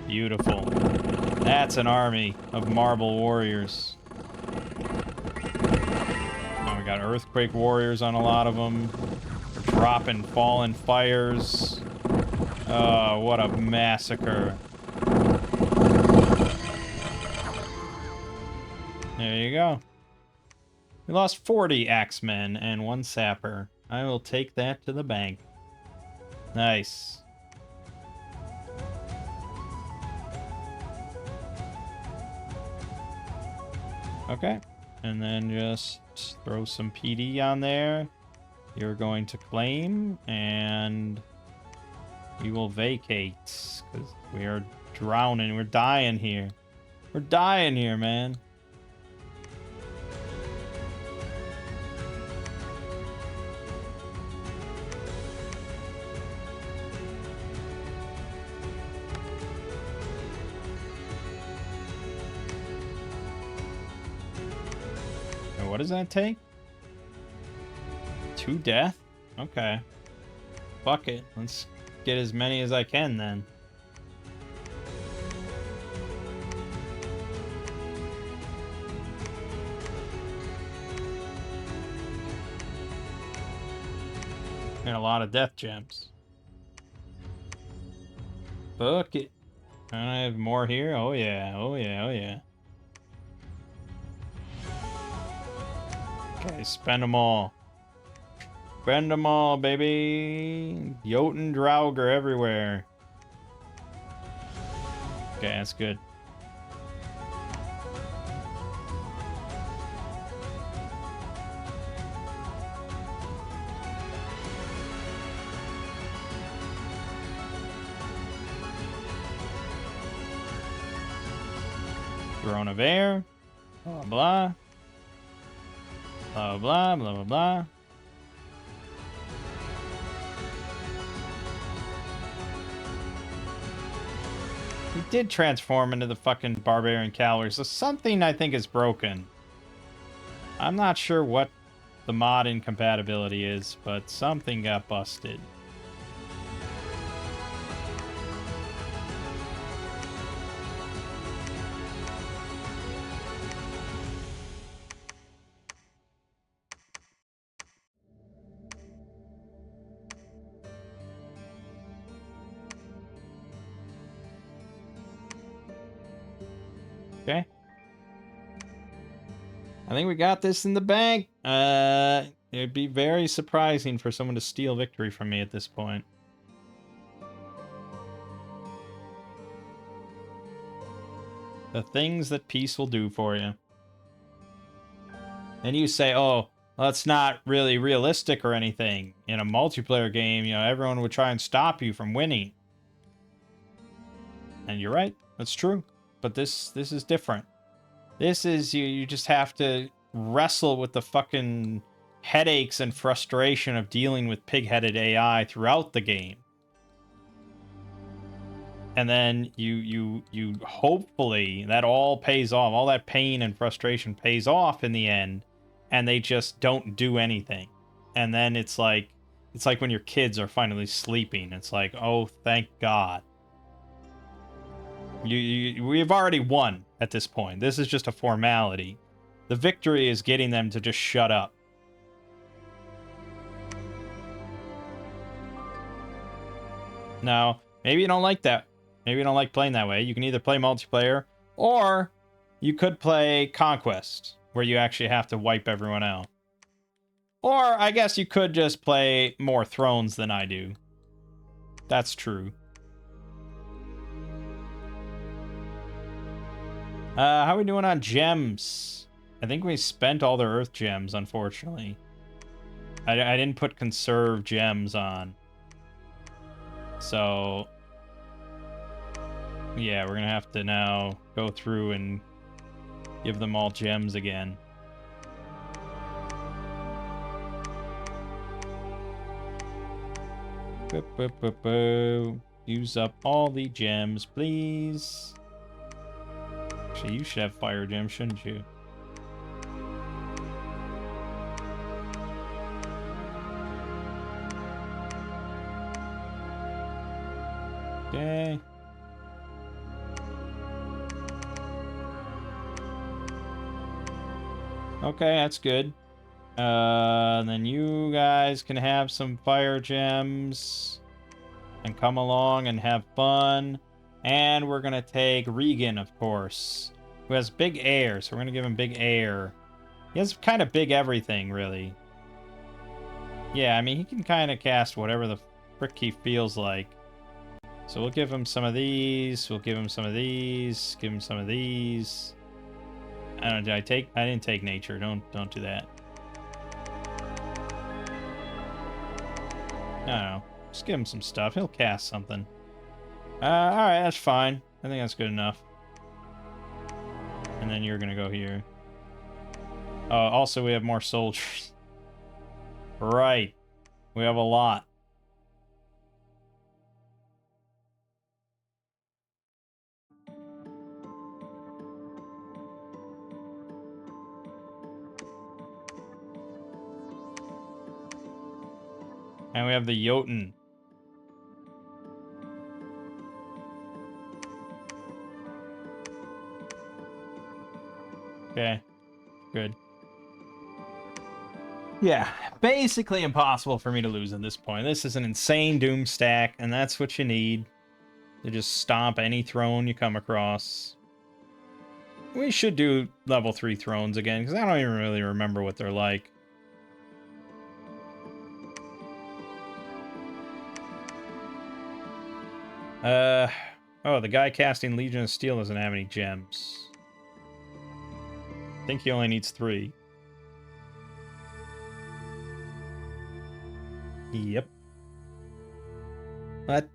Beautiful. That's an army of Marble Warriors. Now we got Earthquake Warriors on a lot of them. They're dropping Fallen Fires. Oh, what a massacre. There you go. We lost 40 Axemen and 1 Sapper. I will take that to the bank. Nice. Okay. And then just throw some PD on there. You're going to claim, and we will vacate. Because we are drowning. We're dying here. We're dying here, man. What does that take? 2 death? Okay. Fuck it. Let's get as many as I can then. And a lot of death gems. Fuck it. I have more here? Oh yeah, oh yeah, oh yeah. Okay, spend them all. Spend them all, baby. Jotun Draugr everywhere. Okay, that's good. Throne of Air. Blah, blah. Blah, blah, blah, blah, blah. He did transform into the fucking Barbarian Cavalry, so something I think is broken. I'm not sure what the mod incompatibility is, but something got busted. Okay. I think we got this in the bank. It'd be very surprising for someone to steal victory from me at this point. The things that peace will do for you. And you say, oh, well, that's not really realistic or anything. In a multiplayer game, you know, everyone would try and stop you from winning. And you're right. That's true. But this is different. This is, you just have to wrestle with the fucking headaches and frustration of dealing with pig-headed AI throughout the game. And then you hopefully that all pays off. All that pain and frustration pays off in the end, and they just don't do anything. And then it's like when your kids are finally sleeping. It's like, oh, thank God. We've already won at this point. This is just a formality. The victory is getting them to just shut up. Now, maybe you don't like that. Maybe you don't like playing that way. You can either play multiplayer, or you could play Conquest. where you actually have to wipe everyone out. Or I guess you could just play more thrones than I do. That's true. How are we doing on gems? I think we spent all the earth gems, unfortunately. I didn't put conserve gems on. So, yeah, we're gonna have to now go through and give them all gems again. Use up all the gems, please. Actually, you should have fire gems, shouldn't you? Okay. Okay, that's good. Then you guys can have some fire gems and come along and have fun. And we're gonna take Regan, of course, who has big air, so we're gonna give him big air. He has kind of big everything, really. Yeah, I mean, he can kind of cast whatever the frick he feels like. So we'll give him some of these. We'll give him some of these. Give him some of these. I don't know. I didn't take nature. Don't do that. I don't know. Just give him some stuff. He'll cast something. Alright, that's fine. I think that's good enough. And then you're gonna go here. Also, we have more soldiers. Right. We have a lot. And we have the Jotun. Okay. Good. Yeah, basically impossible for me to lose at this point. This is an insane doom stack, and that's what you need to just stomp any throne you come across. We should do level 3 thrones again, because I don't even really remember what they're like. Oh, the guy casting Legion of Steel doesn't have any gems. I think he only needs 3. Yep. What?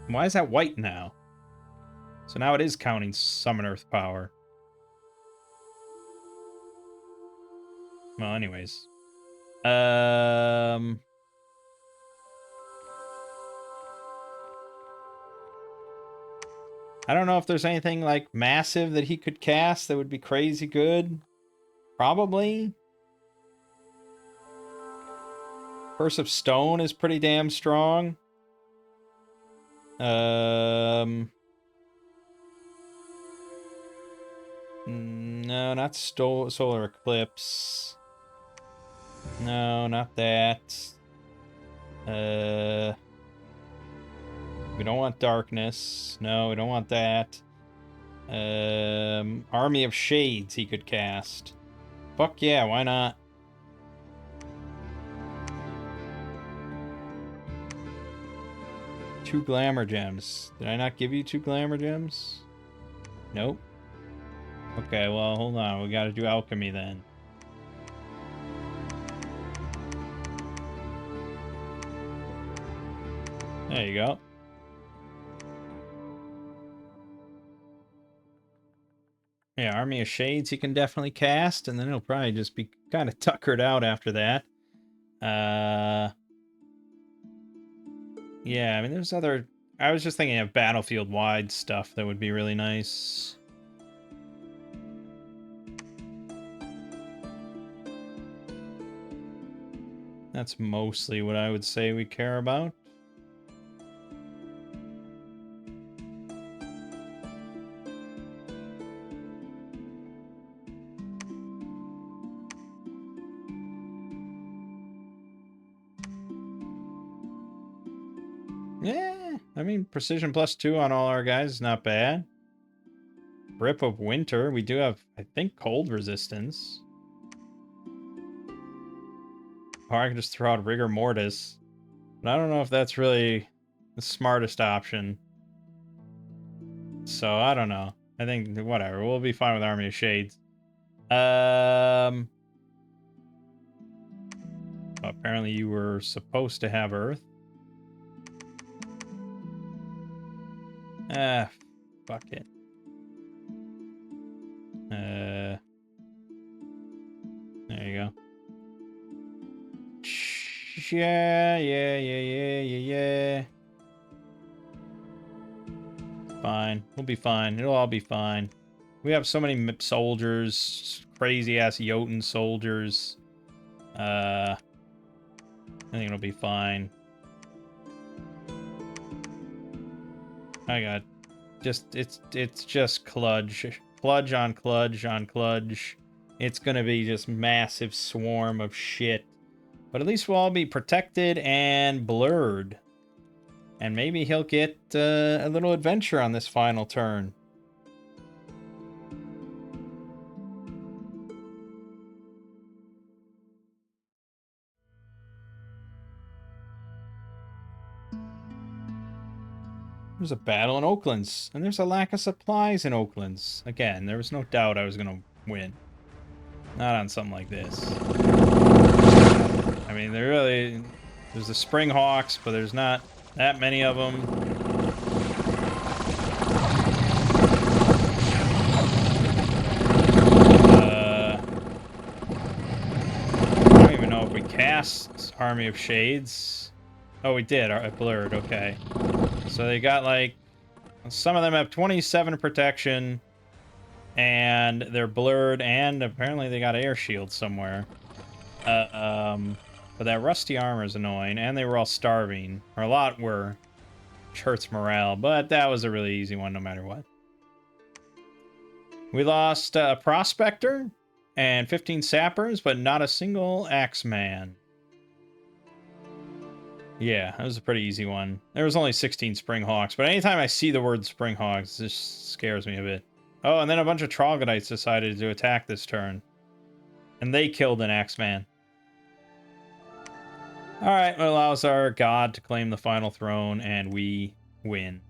Why is that white now? So now it is counting Summon Earth power. Well, anyways. I don't know if there's anything like massive that he could cast that would be crazy good. Probably. Curse of Stone is pretty damn strong. No, not Solar Eclipse. No, not that. We don't want Darkness. No, we don't want that. Army of Shades he could cast. Fuck yeah, why not? Two glamour gems. Did I not give you 2 glamour gems? Nope. Okay, well, hold on. We gotta do alchemy then. There you go. Yeah, Army of Shades he can definitely cast, and then he'll probably just be kind of tuckered out after that. Yeah, I mean, there's other... I was just thinking of battlefield-wide stuff that would be really nice. That's mostly what I would say we care about. Yeah, I mean, precision +2 on all our guys is not bad. Grip of Winter. We do have, I think, cold resistance. Or I can just throw out Rigor Mortis. But I don't know if that's really the smartest option. So, I don't know. I think, whatever. We'll be fine with Army of Shades. Apparently you were supposed to have Earth. Ah, fuck it. There you go. Yeah. Fine. We'll be fine. It'll all be fine. We have so many soldiers, crazy-ass Jotun soldiers. I think it'll be fine. I got it's just kludge. Kludge on kludge on kludge. It's gonna be just massive swarm of shit. But at least we'll all be protected and blurred. And maybe he'll get a little adventure on this final turn. There's a battle in Oaklands, and there's a lack of supplies in Oaklands. Again, there was no doubt I was going to win. Not on something like this. I mean, there's the Spring Hawks, but there's not that many of them. I don't even know if we cast Army of Shades. Oh, we did. Blurred, okay. So they got, like, some of them have 27 protection, and they're blurred, and apparently they got air shields somewhere. But that rusty armor is annoying, and they were all starving. Or a lot were, which hurts morale, but that was a really easy one no matter what. We lost a Prospector and 15 Sappers, but not a single Axeman. Yeah, that was a pretty easy one. There was only 16 Spring Hawks, but anytime I see the word Spring Hawks, it just scares me a bit. Oh, and then a bunch of Troglodytes decided to attack this turn. And they killed an Axeman. Alright, it allows our god to claim the final throne, and we win.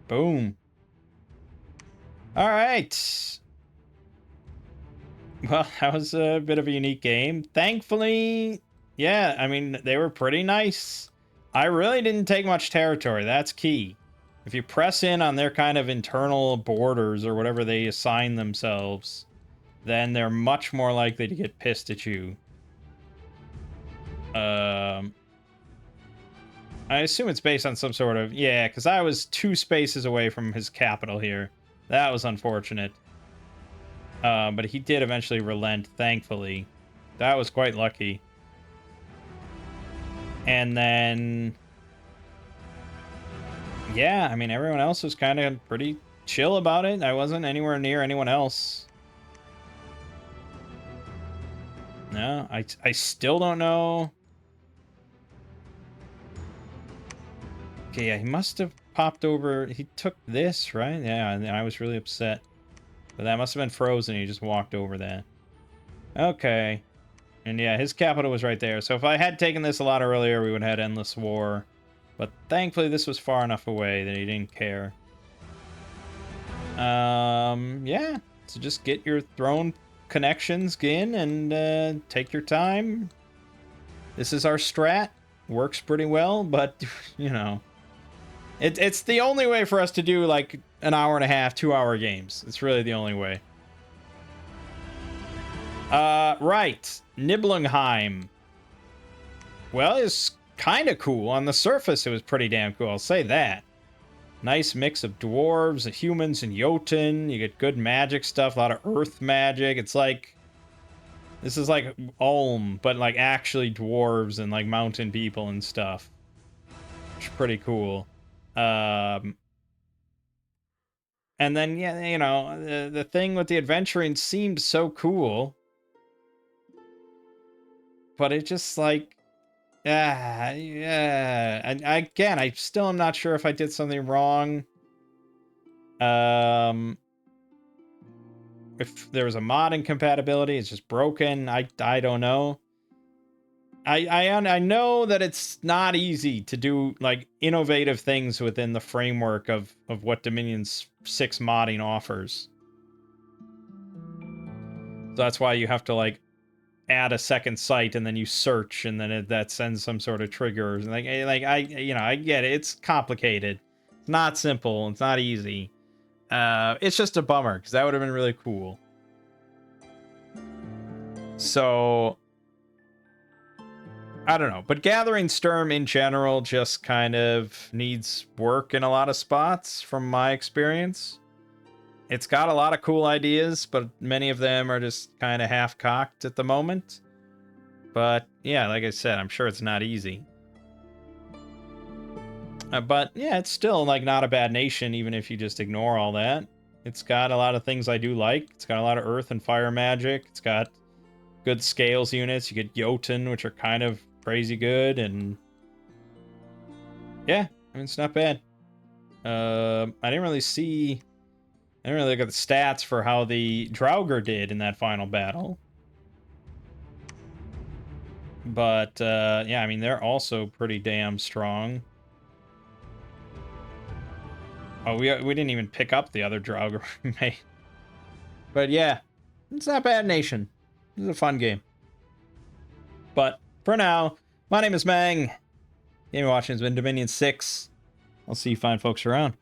Boom. Alright. Well, that was a bit of a unique game. Thankfully, yeah, I mean, they were pretty nice. I really didn't take much territory. That's key. If you press in on their kind of internal borders or whatever they assign themselves, then they're much more likely to get pissed at you. I assume it's based on some sort of... Yeah, because I was 2 spaces away from his capital here. That was unfortunate. But he did eventually relent, thankfully. That was quite lucky. And then... Yeah, I mean, everyone else was kind of pretty chill about it. I wasn't anywhere near anyone else. No, I still don't know. Okay, yeah, he must have popped over. He took this, right? Yeah, and I was really upset. But that must have been frozen. He just walked over that. Okay. And yeah, his capital was right there. So if I had taken this a lot earlier, we would have had Endless War. But thankfully, this was far enough away that he didn't care. Yeah. So just get your throne connections in and take your time. This is our strat. Works pretty well, but, you know... It's the only way for us to do, like, an hour and a half, 2-hour games. It's really the only way. Right. Niblungheim. Well, it's kind of cool. On the surface, it was pretty damn cool. I'll say that. Nice mix of dwarves, humans, and Jotun. You get good magic stuff, a lot of earth magic. It's like... This is like Ulm, but, like, actually dwarves and, like, mountain people and stuff. Which is pretty cool. And then, yeah, you know, the thing with the adventuring seemed so cool. but it just like, yeah. And again, I still am not sure if I did something wrong. If there was a mod incompatibility, it's just broken. I don't know. I know that it's not easy to do like innovative things within the framework of what Dominion 6 modding offers. So that's why you have to like add a second site and then you search and then that sends some sort of triggers. Like I I get it. It's complicated. It's not simple. It's not easy. It's just a bummer because that would have been really cool. So I don't know, but Gathering Sturm in general just kind of needs work in a lot of spots from my experience. It's got a lot of cool ideas, but many of them are just kind of half-cocked at the moment. But yeah, like I said, I'm sure it's not easy. But yeah, it's still like not a bad nation, even if you just ignore all that. It's got a lot of things I do like. It's got a lot of earth and fire magic. It's got good scales units. You get Jotun, which are kind of crazy good, and yeah, I mean, it's not bad. I didn't really look at the stats for how the Draugr did in that final battle. But yeah, I mean, they're also pretty damn strong. Oh, we didn't even pick up the other Draugr we made. But yeah, it's not a bad nation. It's a fun game. But for now, my name is Mangg. Game watching has been Dominion 6. I'll see you fine folks around.